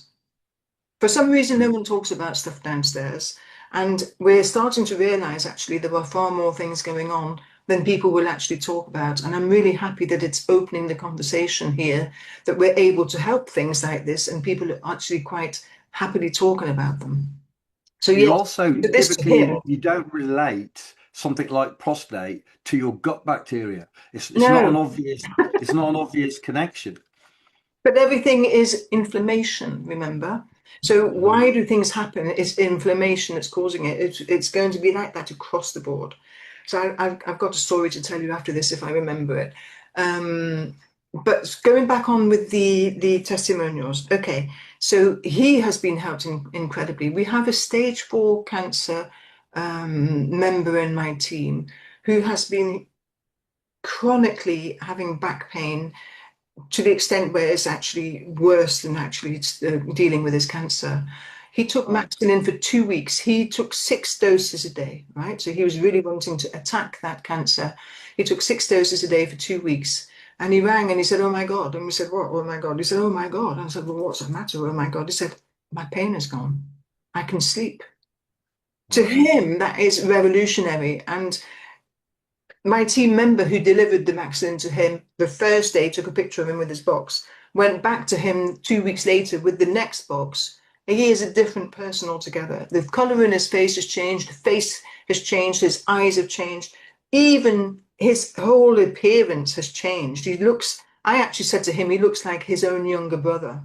For some reason, no Mm. one talks about stuff downstairs. And we're starting to realize actually there are far more things going on than people will actually talk about. And I'm really happy that it's opening the conversation here, that we're able to help things like this and people are actually quite happily talking about them. So You yes, also to this to typically him. you don't relate something like prostate to your gut bacteria. It's not an No, obvious connection. but everything is inflammation, remember? So Hmm. why do things happen? It's inflammation that's causing it. It's going to be like that across the board. So I've got a story to tell you after this if I remember it. But going back on with the testimonials, okay. So he has been helped incredibly. We have a stage 4 cancer member in my team who has been chronically having back pain to the extent where it's actually worse than actually dealing with his cancer. He took Right. Maxilin for 2 weeks. He took 6 doses a day, right? So he was really wanting to attack that cancer. He took 6 doses a day for 2 weeks. And he rang and he said, "Oh my God." And we said, "What? Oh my God." He said, "Oh my God." And I said, "Well, what's the matter? Oh my God." He said, "My pain is gone. I can sleep." To Wow. him, that is revolutionary. And my team member who delivered the Maxilin to him the first day took a picture of him with his box, went back to him 2 weeks later with the next box. He is a different person altogether. The color in his face has changed, the face has changed, his eyes have changed, even his whole appearance has changed. I actually said to him, he looks like his own younger brother.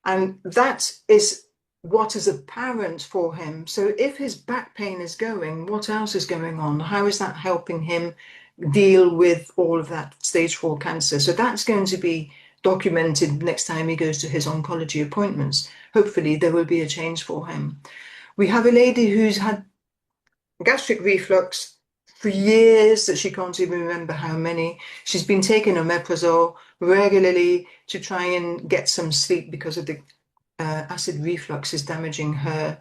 And that is what is apparent for him. So if his back pain is going, what else is going on? How is that helping him deal with all of that stage 4 cancer? So that's going to be documented next time he goes to his oncology appointments. Hopefully there will be a change for him. We have a lady who's had gastric reflux for years that she can't even remember how many. She's been taking omeprazole regularly to try and get some sleep because of the acid reflux is damaging her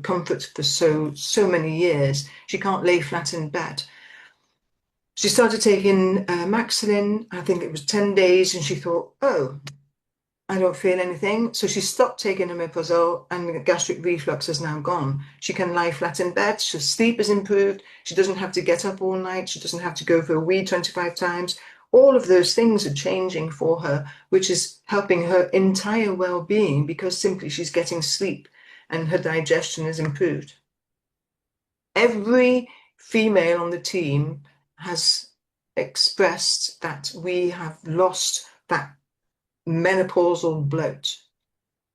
comfort for so many years. She can't lay flat in bed. She started taking Maxilin. I think it was 10 days, and she thought, "Oh, I don't feel anything. So she stopped taking omeprazole and the gastric reflux has now gone. She can lie flat in bed. Her sleep has improved. She doesn't have to get up all night. She doesn't have to go for a wee 25 times. All of those things are changing for her, which is helping her entire well-being because simply she's getting sleep and her digestion is improved. Every female on the team has expressed that we have lost that menopausal bloat.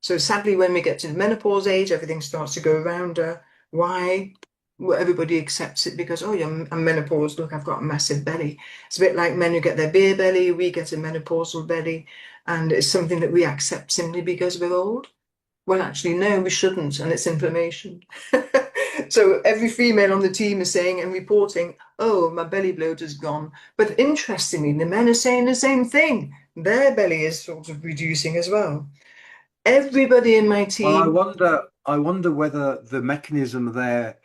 So sadly, when we get to the menopause age, everything starts to go around her. Why? Well, everybody accepts it because, oh, yeah, I'm menopause. Look, I've got a massive belly. It's a bit like men who get their beer belly. We get a menopausal belly. And it's something that we accept simply because we're old. Well, actually, no, we shouldn't. And it's inflammation. So every female on the team is saying and reporting, oh, my belly bloat is gone. But interestingly, the men are saying the same thing. Their belly is sort of reducing as well. Everybody in my Well, team, I wonder whether the mechanism there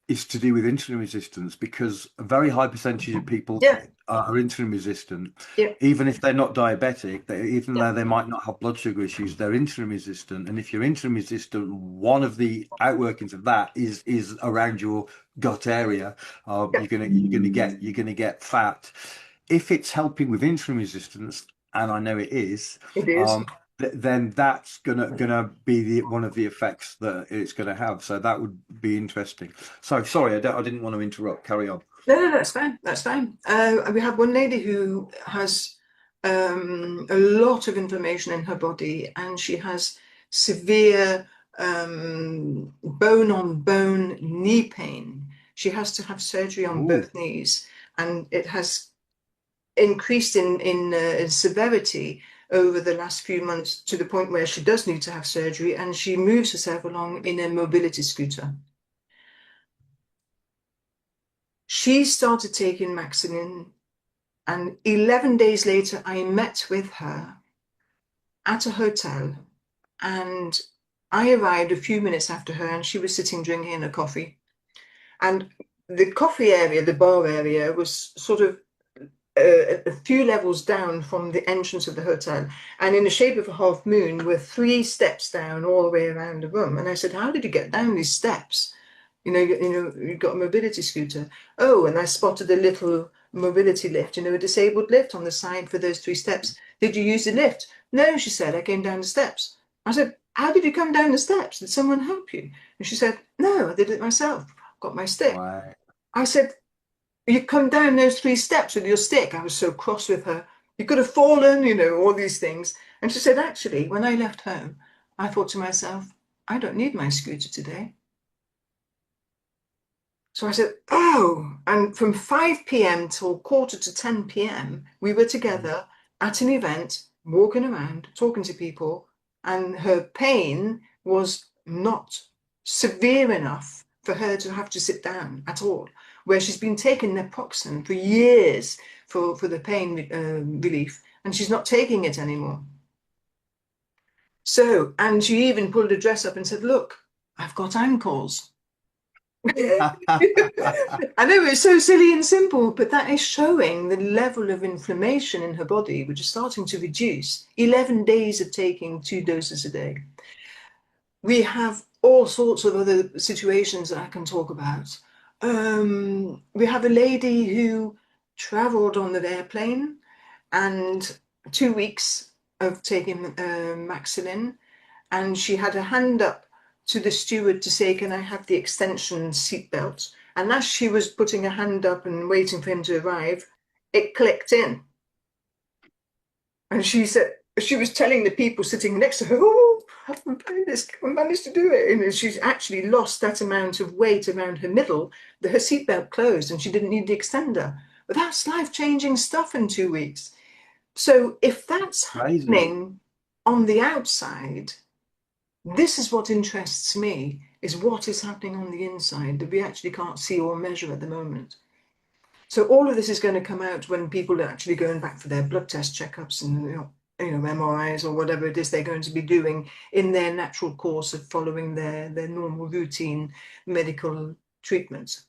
is to do with insulin resistance, because a very high percentage of people yeah, are insulin resistant, yeah, even if they're not diabetic, even yeah, though they might not have blood sugar issues, they're insulin resistant. And if you're insulin resistant, one of the outworkings of that is around your gut area. yeah, You're gonna get fat. If it's helping with insulin resistance, and I know it is, it is. um, then that's gonna be one of the effects that it's gonna have. So that would be interesting. So sorry, I didn't want to interrupt. Carry on. No, that's fine. That's fine. We have one lady who has a lot of inflammation in her body, and she has severe bone-on-bone knee pain. She has to have surgery on Oh, both knees, and it has increased in severity over the last few months to the point where she does need to have surgery, and she moves herself along in a mobility scooter. She started taking Maxilin, and 11 days later, I met with her at a hotel, and I arrived a few minutes after her, and she was sitting drinking a coffee. And the coffee area, the bar area, was sort of a few levels down from the entrance of the hotel, and in the shape of a half moon were 3 steps down all the way around the room. And I said, how did you get down these steps? You've got a mobility scooter. Oh, and I spotted a little mobility lift, a disabled lift on the side for those 3 steps. Did you use the lift? No, she said, I came down the steps. I said, how did you come down the steps? Did someone help you? And she said, no, I did it myself. Got my stick. wow. I said, you come down those 3 steps with your stick. I was so cross with her. You could have fallen, all these things. And she said, actually, when I left home, I thought to myself, I don't need my scooter today. So I said, oh, and from 5 p.m. till quarter to 10 p.m., we were together at an event, walking around, talking to people, and her pain was not severe enough for her to have to sit down at all, where she's been taking naproxen for years for the pain relief, and she's not taking it anymore. So, and she even pulled a dress up and said, look, I've got ankles. I know it's so silly and simple, but that is showing the level of inflammation in her body, which is starting to reduce. 11 days of taking 2 doses a day. We have all sorts of other situations that I can talk about. We have a lady who traveled on the airplane and 2 weeks of taking Maxilin, and she had a hand up to the steward to say, can I have the extension seatbelt? And as she was putting her hand up and waiting for him to arrive, it clicked in. And she said, she was telling the people sitting next to her, oh, I managed to do it. And she's actually lost that amount of weight around her middle, that her seatbelt closed and she didn't need the extender. But that's life-changing stuff in 2 weeks. So if that's Crazy. happening on the outside, this is what interests me, is what is happening on the inside that we actually can't see or measure at the moment. So all of this is going to come out when people are actually going back for their blood test checkups and MRIs or whatever it is they're going to be doing in their natural course of following their normal routine medical treatments,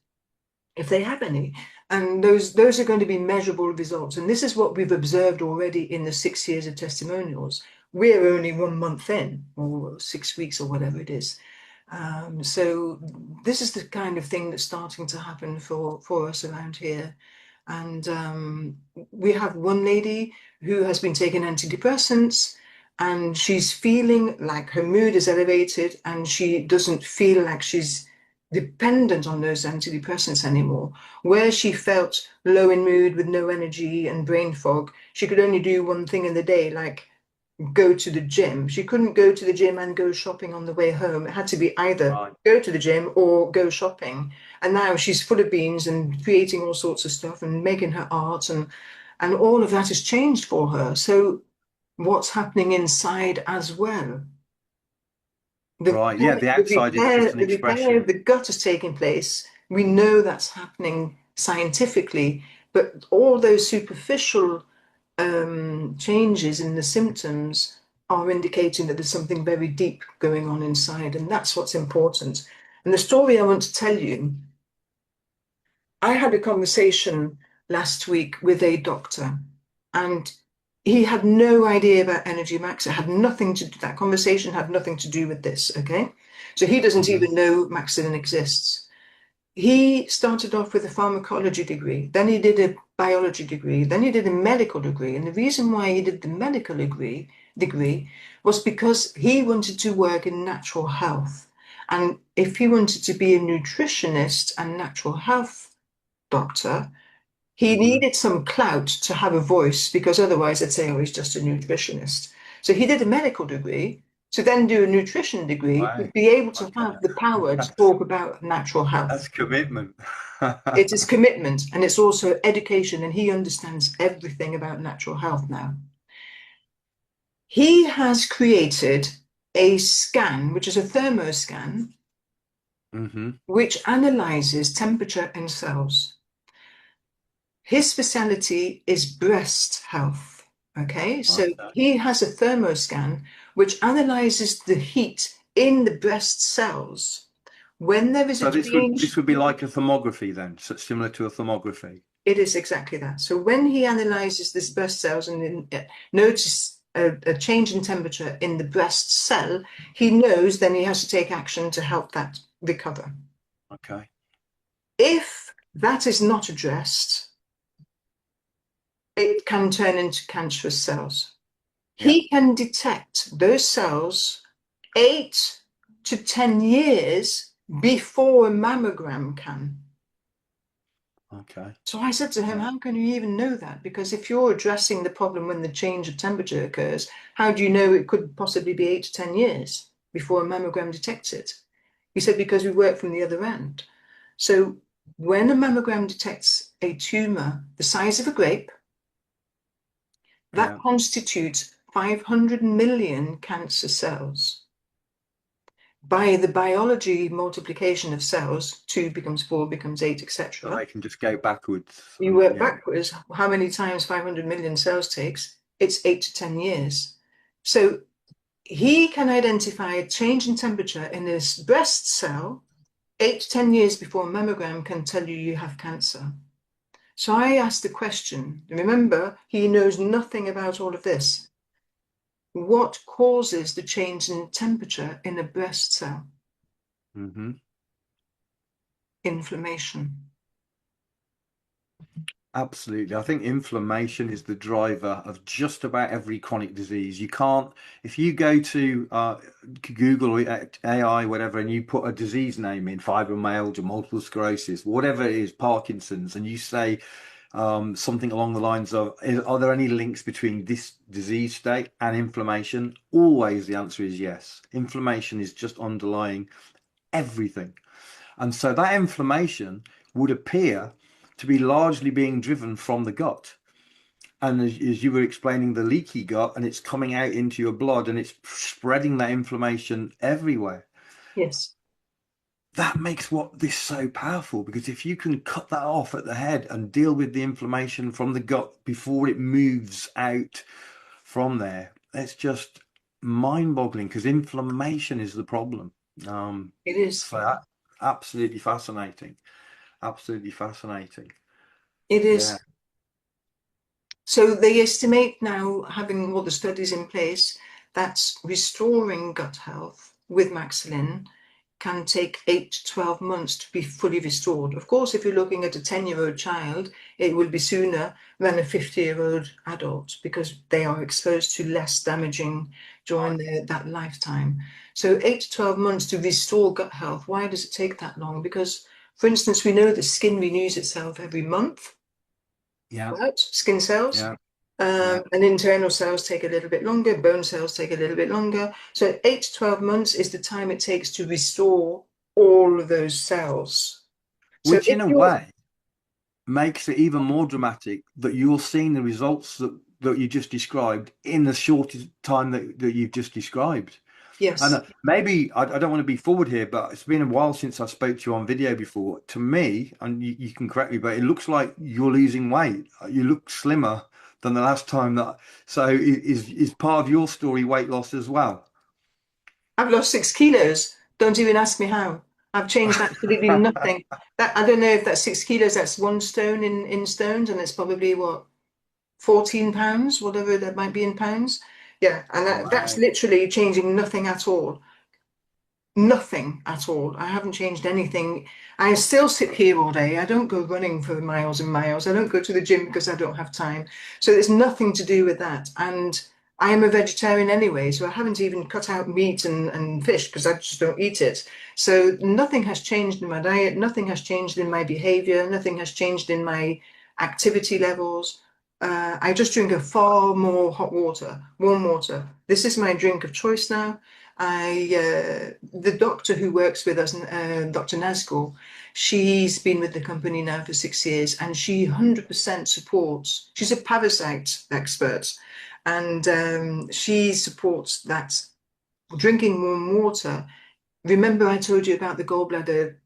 if they have any. And those are going to be measurable results. And this is what we've observed already in the 6 years of testimonials. we're only 1 month in, or 6 weeks, or whatever it is. So this is the kind of thing that's starting to happen for us around here. And we have one lady who has been taking antidepressants, and she's feeling like her mood is elevated, and she doesn't feel like she's dependent on those antidepressants anymore. Where she felt low in mood with no energy and brain fog, she could only do one thing in the day, like go to the gym. She couldn't go to the gym and go shopping on the way home. It had to be either Right. go to the gym or go shopping. And now she's full of beans and creating all sorts of stuff and making her art, and all of that has changed for her. So what's happening inside as well? Right. Yeah, the outside is just an The repair expression. of the gut is taking place. We know that's happening scientifically, but all those superficial changes in the symptoms are indicating that there's something very deep going on inside, and that's what's important. And the story I want to tell you, I had a conversation last week with a doctor, and he had no idea about Energy Max. It had nothing to do, that conversation had nothing to do with this, okay? So he doesn't even know Maxilin exists. He started off with a pharmacology degree, then he did a biology degree, then he did a medical degree. And the reason why he did the medical degree was because he wanted to work in natural health. And if he wanted to be a nutritionist and natural health doctor, he needed some clout to have a voice, because otherwise they'd say, oh, he's just a nutritionist. So he did a medical degree to then do a nutrition degree to Wow. be able to Okay. have the power to That's talk about natural health. that's commitment. It is commitment, and it's also education, and he understands everything about natural health now. He has created a scan, which is a thermoscan, which analyzes temperature in cells. His specialty is breast health. Okay, so Okay. he has a thermoscan which analyzes the heat in the breast cells when there is a So this change. would be like a thermography then, so similar to a thermography. It is exactly that. So when he analyzes this breast cells and notices a change in temperature in the breast cell, he knows then he has to take action to help that recover. Okay. If that is not addressed, it can turn into cancerous cells. Yeah. He can detect those cells 8 to 10 years before a mammogram can. Okay. So I said to him, how can you even know that? Because if you're addressing the problem when the change of temperature occurs, how do you know it could possibly be 8 to 10 years before a mammogram detects it? He said, because we work from the other end. So when a mammogram detects a tumor the size of a grape, that constitutes 500 million cancer cells. By the biology multiplication of cells, 2 becomes 4, becomes 8, etc. So they can just go backwards. You work backwards. How many times 500 million cells takes? It's 8 to 10 years. So he can identify a change in temperature in this breast cell 8 to 10 years before a mammogram can tell you have cancer. So I asked the question, remember, he knows nothing about all of this. What causes the change in temperature in a breast cell? Inflammation. Absolutely. I think inflammation is the driver of just about every chronic disease. You can't, if you go to Google or AI, whatever, and you put a disease name in, fibromyalgia, multiple sclerosis, whatever it is, Parkinson's, and you say something along the lines of, are there any links between this disease state and inflammation? Always the answer is yes. Inflammation is just underlying everything. And so that inflammation would appear to be largely being driven from the gut. And as you were explaining, the leaky gut, and it's coming out into your blood and it's spreading that inflammation everywhere. Yes. That makes this so powerful, because if you can cut that off at the head and deal with the inflammation from the gut before it moves out from there, it's just mind-boggling, because inflammation is the problem. It is. So absolutely fascinating. Absolutely fascinating. It is. Yeah. So they estimate now, having all the studies in place, that's restoring gut health with Maxilin can take 8 to 12 months to be fully restored. Of course, if you're looking at a 10-year-old child, it will be sooner than a 50-year-old adult because they are exposed to less damaging during that lifetime. So 8 to 12 months to restore gut health. Why does it take that long? Because, for instance, we know the skin renews itself every month. Yeah. Right? Skin cells. Yeah. Yeah. And internal cells take a little bit longer, bone cells take a little bit longer. So 8 to 12 months is the time it takes to restore all of those cells. So Which if in a you're, way makes it even more dramatic that you're seeing the results that you just described in the shortest time that you've just described. And yes, maybe I don't want to be forward here, but it's been a while since I spoke to you on video before. To me, and you can correct me, but it looks like you're losing weight. You look slimmer than the last time that. So is part of your story weight loss as well? I've lost 6 kilos. Don't even ask me how. I've changed absolutely nothing. That I don't know if that's 6 kilos, that's 1 stone in stones, and it's probably what, 14 pounds, whatever that might be in pounds. Yeah, and that's Wow. literally changing nothing at all. Nothing at all. I haven't changed anything. I still sit here all day. I don't go running for miles and miles. I don't go to the gym because I don't have time. So there's nothing to do with that. And I am a vegetarian anyway, so I haven't even cut out meat and fish because I just don't eat it. So nothing has changed in my diet. Nothing has changed in my behavior. Nothing has changed in my activity levels. I just drink a far more hot water, warm water. This is my drink of choice now. The doctor who works with us, Dr. Nazgul, she's been with the company now for 6 years, and she 100% supports. She's a parasite expert, and she supports that drinking warm water. Remember, I told you about the gallbladder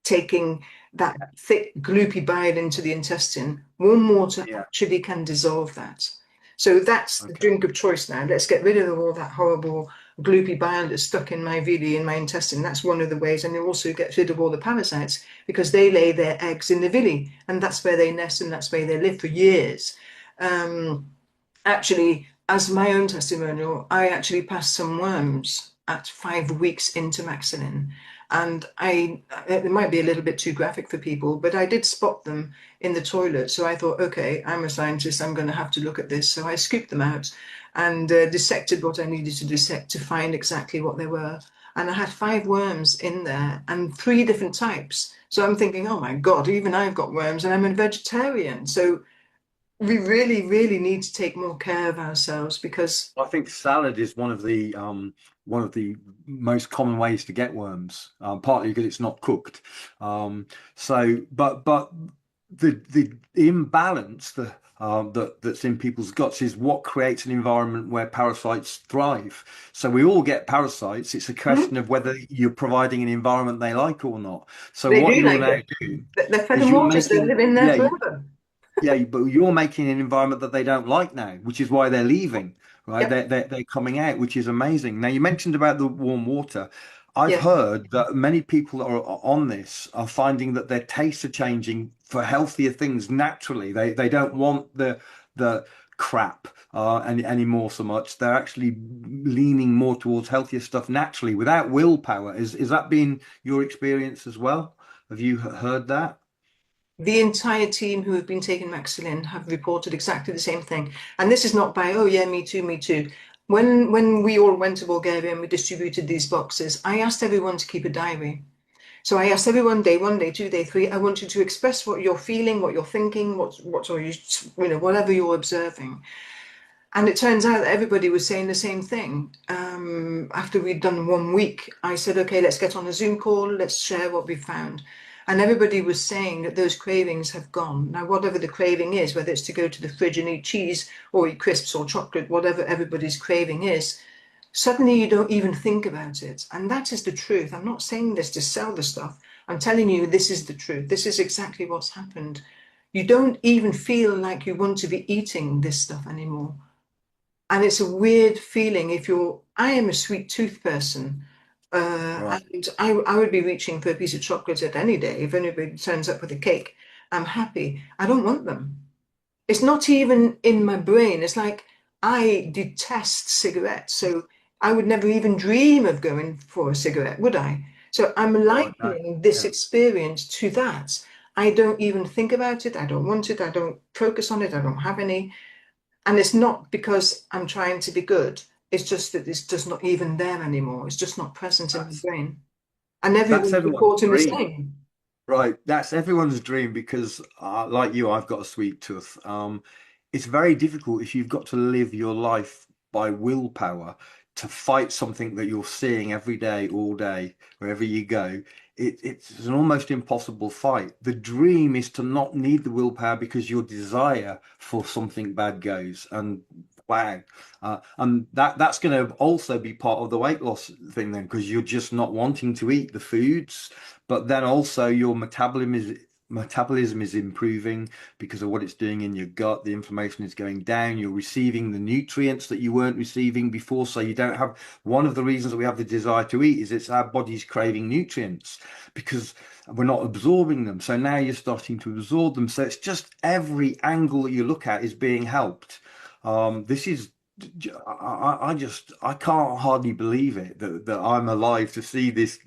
taking that thick, gloopy bile into the intestine. Warm water Yeah. actually can dissolve that. So that's the Okay. drink of choice now. Let's get rid of all that horrible gloopy bile that's stuck in my villi, in my intestine. That's one of the ways. And it also gets rid of all the parasites because they lay their eggs in the villi, and that's where they nest and that's where they live for years. Actually, as my own testimonial, I actually passed some worms at 5 weeks into Maxilin. And it might be a little bit too graphic for people, but I did spot them in the toilet. So I thought, okay, I'm a scientist, I'm going to have to look at this. So I scooped them out and dissected what I needed to dissect to find exactly what they were. And I had 5 worms in there and 3 different types. So I'm thinking, oh my God, even I've got worms and I'm a vegetarian. So we really, really need to take more care of ourselves because I think salad is one of the most common ways to get worms, partly because it's not cooked. But the imbalance that's in people's guts is what creates an environment where parasites thrive. So we all get parasites. It's a question of whether you're providing an environment they like or not. So they what do you're like now it. doing They're fed is in you're water, so they making, live in there yeah, forever. yeah, but you're making an environment that they don't like now, which is why they're leaving, right? Yep. They're coming out, which is amazing. Now, you mentioned about the warm water. I've Yeah. heard that many people are on this are finding that their tastes are changing for healthier things naturally. They don't want the crap anymore so much. They're actually leaning more towards healthier stuff naturally without willpower. Is that been your experience as well? Have you heard that? The entire team who have been taking Maxilin have reported exactly the same thing. And this is not by, oh yeah, me too, me too. When we all went to Bulgaria and we distributed these boxes, I asked everyone to keep a diary. So I asked everyone day 1, day 2, day 3, I want you to express what you're feeling, what you're thinking, what are you, whatever you're observing. And it turns out that everybody was saying the same thing. After we'd done 1 week, I said, okay, let's get on a Zoom call, let's share what we found. And everybody was saying that those cravings have gone. Now, whatever the craving is, whether it's to go to the fridge and eat cheese or eat crisps or chocolate, whatever everybody's craving is, suddenly you don't even think about it. And that is the truth. I'm not saying this to sell the stuff. I'm telling you, this is the truth. This is exactly what's happened. You don't even feel like you want to be eating this stuff anymore. And it's a weird feeling if I am a sweet tooth person. Right. And I would be reaching for a piece of chocolate at any day. If anybody turns up with a cake, I'm happy. I don't want them. It's not even in my brain. It's like I detest cigarettes. So I would never even dream of going for a cigarette, would I? So I'm God, no. likening this Yeah. experience to that. I don't even think about it. I don't want it. I don't focus on it. I don't have any. And it's not because I'm trying to be good. It's just that it's just not even there anymore. It's just not present in my That's brain. And that's everyone's everyone's reporting the dream. same. Right, that's everyone's dream because, like you, I've got a sweet tooth. It's very difficult if you've got to live your life by willpower to fight something that you're seeing every day, all day, wherever you go. It's an almost impossible fight. The dream is to not need the willpower because your desire for something bad goes. And wow, and that's going to also be part of the weight loss thing then, because you're just not wanting to eat the foods, but then also your metabolism is improving because of what it's doing in your gut. The inflammation is going down. You're receiving the nutrients that you weren't receiving before. So you don't have one of the reasons that we have the desire to eat is it's our body's craving nutrients because we're not absorbing them. So now you're starting to absorb them. So it's just every angle that you look at is being helped. This is I can't hardly believe it that I'm alive to see this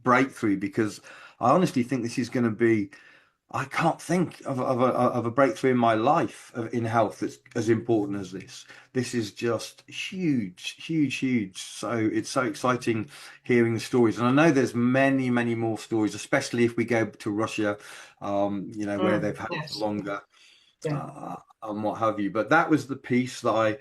breakthrough because I honestly think this is going to be. I can't think of a breakthrough in my life in health that's as important as this. This is just huge, huge, huge. So it's so exciting hearing the stories, and I know there's many, many more stories, especially if we go to Russia, where they've had it for Yes. longer Yeah. and what have you. But that was the piece that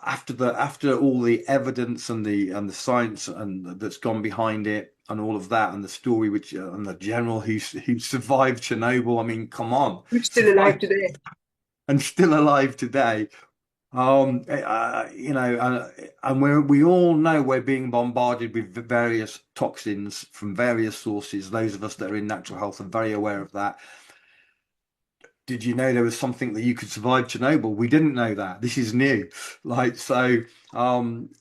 after all the evidence and the science and that's gone behind it and all of that and the story which and the general who survived Chernobyl. I mean, come on, Who's still alive survived today? and still alive today. And we all know we're being bombarded with various toxins from various sources. Those of us that are in natural health are very aware of that. Did you know there was something that you could survive Chernobyl? We didn't know that. This is new. Like, so, um,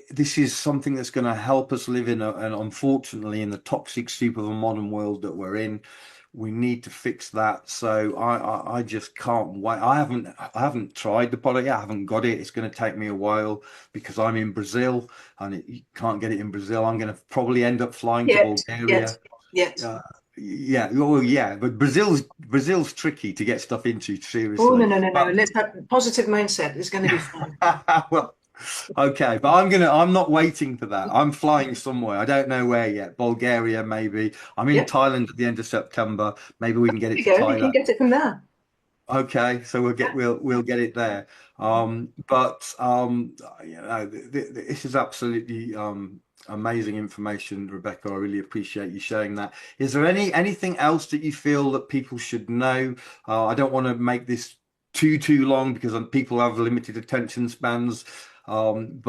this is something that's going to help us live and unfortunately, in the toxic soup of a modern world that we're in, we need to fix that. So I just can't wait. I haven't tried the product yet. I haven't got it. It's going to take me a while because I'm in Brazil and you can't get it in Brazil. I'm going to probably end up flying to Yet, yet, Bulgaria. yet. Yeah, well, yeah, but Brazil's tricky to get stuff into, Oh, no, seriously. no, no, no. But Let's have positive mindset. It's going to be fun. well, okay, but I'm not waiting for that. I'm flying somewhere. I don't know where yet. Bulgaria, maybe. I'm in Yeah, Thailand at the end of September. Maybe we can get there it you to go. You can Thailand. get it from there. Okay, so we'll get it there. But this is absolutely amazing information, Rebecca. I really appreciate you sharing that. Is there anything else that you feel that people should know? I don't want to make this too long because people have limited attention spans. And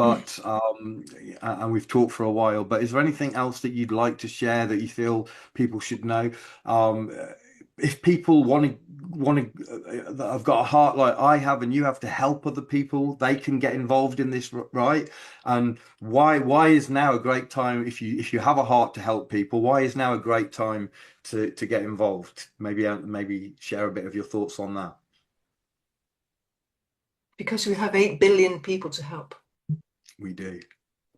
we've talked for a while. But is there anything else that you'd like to share that you feel people should know? If people want to that have got a heart like I have and you have to help other people, they can get involved in this, right? And why is now a great time if you have a heart to help people, why is now a great time to get involved? Maybe share a bit of your thoughts on that. Because we have 8 billion people to help. We do.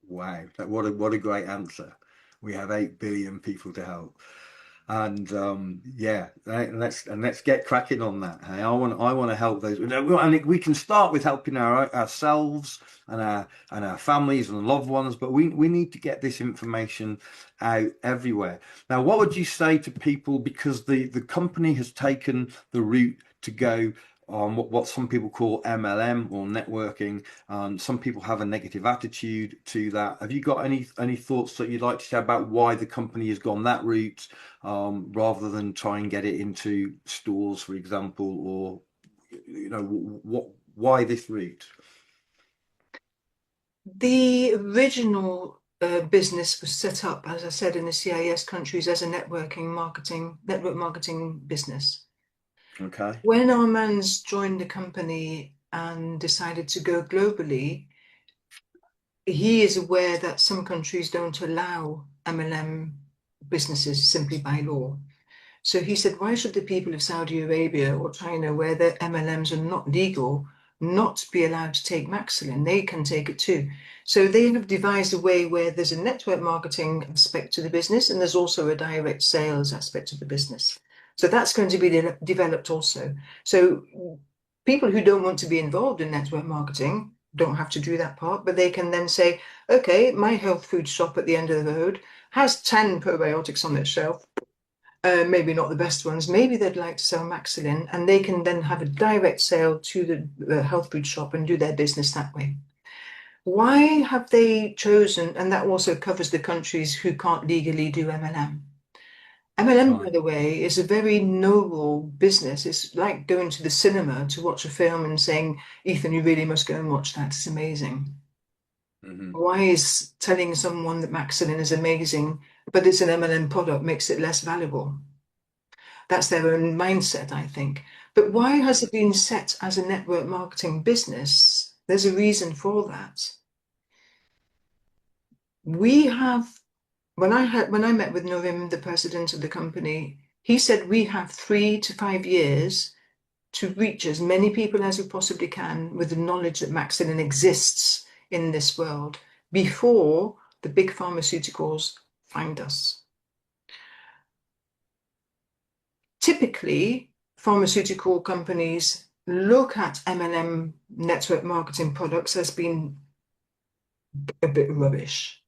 Wow, what a great answer. We have 8 billion people to help. And yeah, let's get cracking on that. Hey, I want to help those, and we can start with helping ourselves and our families and loved ones, but we need to get this information out everywhere. Now, what would you say to people because the company has taken the route to go on what some people call MLM or networking? Some people have a negative attitude to that. Have you got any thoughts that you'd like to share about why the company has gone that route? Rather than try and get it into stores, for example, or why this route? The original business was set up, as I said, in the CIS countries as a network marketing business. Okay. When our mans joined the company and decided to go globally, he is aware that some countries don't allow MLM businesses simply by law. So he said, why should the people of Saudi Arabia or China, where the MLMs are not legal, not be allowed to take Maxilin. They can take it too. So they have devised a way where there's a network marketing aspect to the business, and there's also a direct sales aspect of the business. So that's going to be developed also. So people who don't want to be involved in network marketing don't have to do that part, but they can then say, okay, my health food shop at the end of the road has 10 probiotics on its shelf. Maybe not the best ones. Maybe they'd like to sell Maxilin, and they can then have a direct sale to the health food shop and do their business that way. Why have they chosen, and that also covers the countries who can't legally do MLM. MLM, Right. by the way, is a very noble business. It's like going to the cinema to watch a film and saying, Ethan, you really must go and watch that. It's amazing. Mm-hmm. Why is telling someone that Maxilin is amazing, but it's an MLM product, makes it less valuable? That's their own mindset, I think. But why has it been set as a network marketing business? There's a reason for that. We have, when I met with Novim, the president of the company, he said we have 3 to 5 years to reach as many people as we possibly can with the knowledge that Maxilin exists in this world before the big pharmaceuticals find us. Typically, pharmaceutical companies look at MLM network marketing products as being a bit rubbish.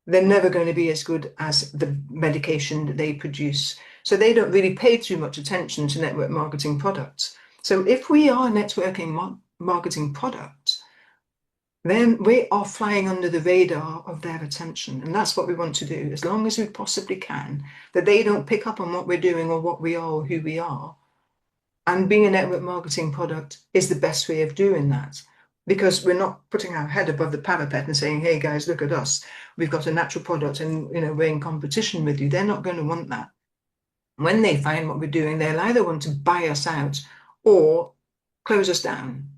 They're never going to be as good as the medication that they produce. So they don't really pay too much attention to network marketing products. So if we are networking marketing products, then we are flying under the radar of their attention. And that's what we want to do, as long as we possibly can, that they don't pick up on what we're doing or what we are or who we are. And being a network marketing product is the best way of doing that, because we're not putting our head above the parapet and saying, hey guys, look at us. We've got a natural product and we're in competition with you. They're not going to want that. When they find what we're doing, they'll either want to buy us out or close us down.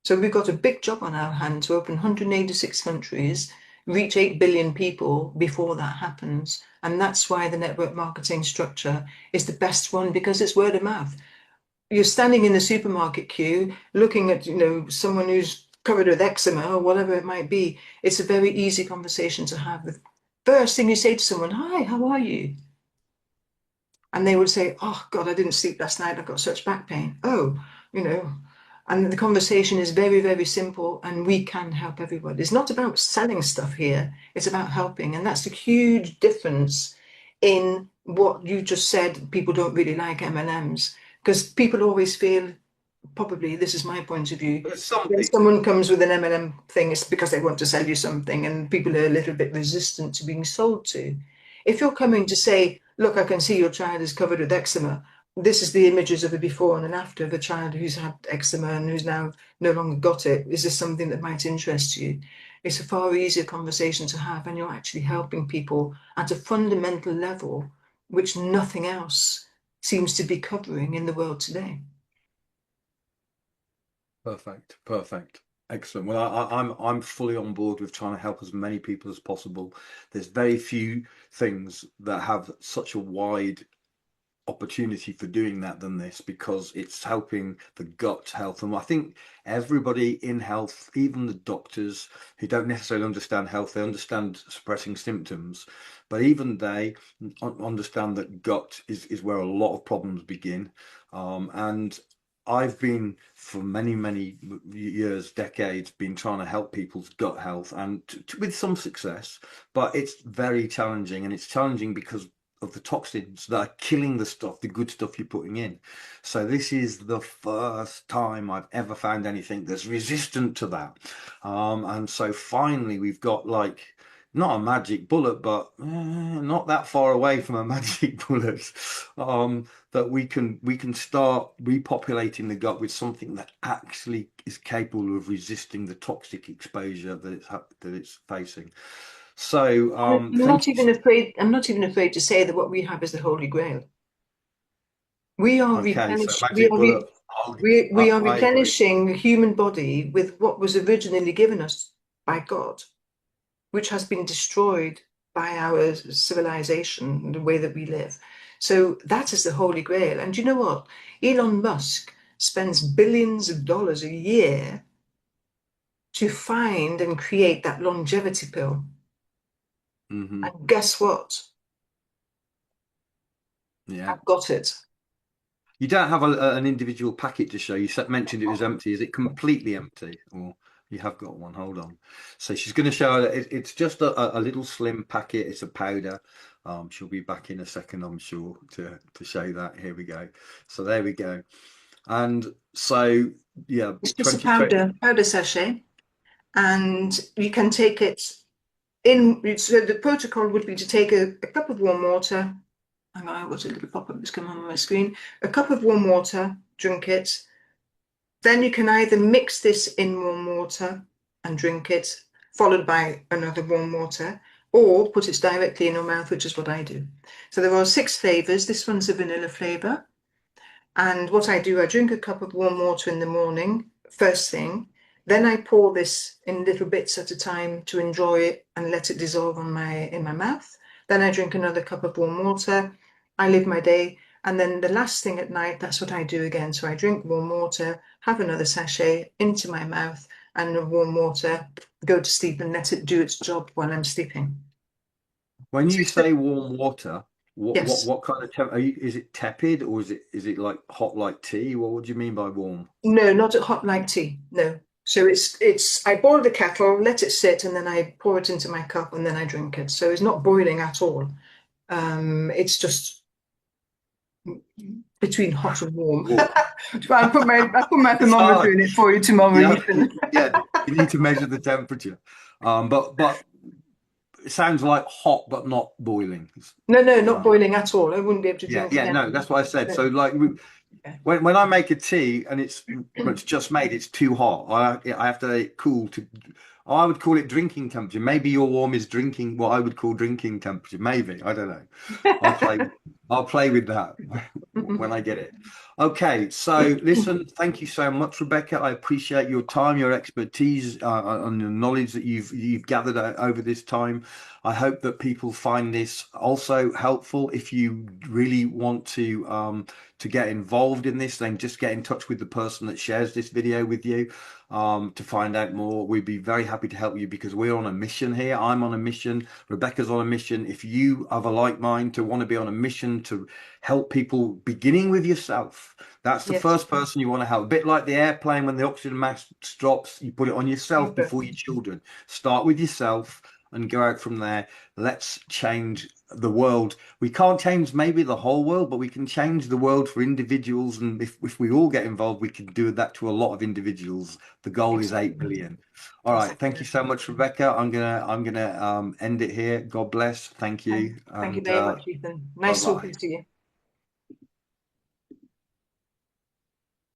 So we've got a big job on our hand to open 186 countries, reach 8 billion people before that happens. And that's why the network marketing structure is the best one, because it's word of mouth. You're standing in the supermarket queue looking at someone who's covered with eczema or whatever it might be. It's a very easy conversation to have. The first thing you say to someone, hi, how are you? And they would say, oh God, I didn't sleep last night, I've got such back pain. Oh, and the conversation is very, very simple, and we can help everybody. It's not about selling stuff here, it's about helping. And that's a huge difference in what you just said. People don't really like MLMs because people always feel, probably this is my point of view, when someone comes with an MLM thing, it's because they want to sell you something, and people are a little bit resistant to being sold to. If you're coming to say, look, I can see your child is covered with eczema. This is the images of a before and an after of a child who's had eczema and who's now no longer got it. Is this something that might interest you? It's a far easier conversation to have, and you're actually helping people at a fundamental level, which nothing else seems to be covering in the world today. Perfect. Excellent. Well, I'm fully on board with trying to help as many people as possible. There's very few things that have such a wide opportunity for doing that than this, because it's helping the gut health. And I think everybody in health, even the doctors who don't necessarily understand health, they understand suppressing symptoms, but even they understand that gut is where a lot of problems begin. And I've been for many years, decades, been trying to help people's gut health, and with some success, but it's very challenging. And it's challenging because of the toxins that are killing the stuff, the good stuff you're putting in. So this is the first time I've ever found anything that's resistant to that. And so finally we've got, like, not a magic bullet, but not that far away from a magic bullet, that we can start repopulating the gut with something that actually is capable of resisting the toxic exposure that it's facing. So I'm not even afraid to say that what we have is the Holy Grail. We are Okay, so replenishing. magic bullet. We are I agree. replenishing the human body with what was originally given us by God, which has been destroyed by our civilization, the way that we live. So that is the Holy Grail. And you know what? Elon Musk spends billions of dollars a year to find and create that longevity pill. Mm-hmm. And guess what? Yeah. I've got it. You don't have an individual packet to show. You mentioned it was empty. Is it completely empty, or you have got one? Hold on. So she's going to show it's just a little slim packet. It's a powder. She'll be back in a second, I'm sure, to show that. Here we go. So there we go. And so yeah, It's just a 2020. powder sachet, and you can take it in. So the protocol would be to take a cup of warm water. Hang on, I've got a little pop-up that's come on my screen. A cup of warm water, drink it. Then you can either mix this in warm water and drink it, followed by another warm water, or put it directly in your mouth, which is what I do. So there are 6 flavors. This one's a vanilla flavor. And what I do, I drink a cup of warm water in the morning, first thing. Then I pour this in little bits at a time to enjoy it and let it dissolve in my mouth. Then I drink another cup of warm water. I live my day. And then the last thing at night, that's what I do again. So I drink warm water, have another sachet into my mouth, and the warm water, go to sleep and let it do its job while I'm sleeping. When you say warm water, Yes. what kind of is it tepid, or is it like hot like tea? What would you mean by warm? No, not at hot like tea. No. So it's I boil the kettle, let it sit, and then I pour it into my cup and then I drink it. So it's not boiling at all. It's just between hot and warm. Well, I'll put my it's thermometer hard. in it for you tomorrow, Yeah, Ethan. yeah. You need to measure the temperature. But it sounds like hot, but not boiling. No, no, not Um, boiling at all. I wouldn't be able to yeah, drink it yeah. No, then. that's what I said. No. So like Okay. when I make a tea and it's just made, it's too hot. I have to let it cool to. I would call it drinking temperature. Maybe your warm is drinking what I would call drinking temperature. Maybe I don't know. I'll play. I'll play with that when I get it. Okay, so listen. Thank you so much, Rebecca. I appreciate your time, your expertise, and the knowledge that you've gathered over this time. I hope that people find this also helpful. If you really want to get involved in this, then just get in touch with the person that shares this video with you to find out more. We'd be very happy to help you because we're on a mission here. I'm on a mission. Rebecca's on a mission. If you have a like mind to want to be on a mission to help people, beginning with yourself, that's the Yes. first person you want to help. A bit like the airplane, when the oxygen mask drops, you put it on yourself Super. before your children. Start with yourself and go out from there. Let's change the world. We can't change maybe the whole world, but we can change the world for individuals. And if we all get involved, we can do that to a lot of individuals. The goal is 8 Exactly. billion. All right. Thank you Exactly. so much, Rebecca. I'm gonna end it here. God bless. Thank you. Thank you And very much, Ethan. bye Nice talking bye. to you.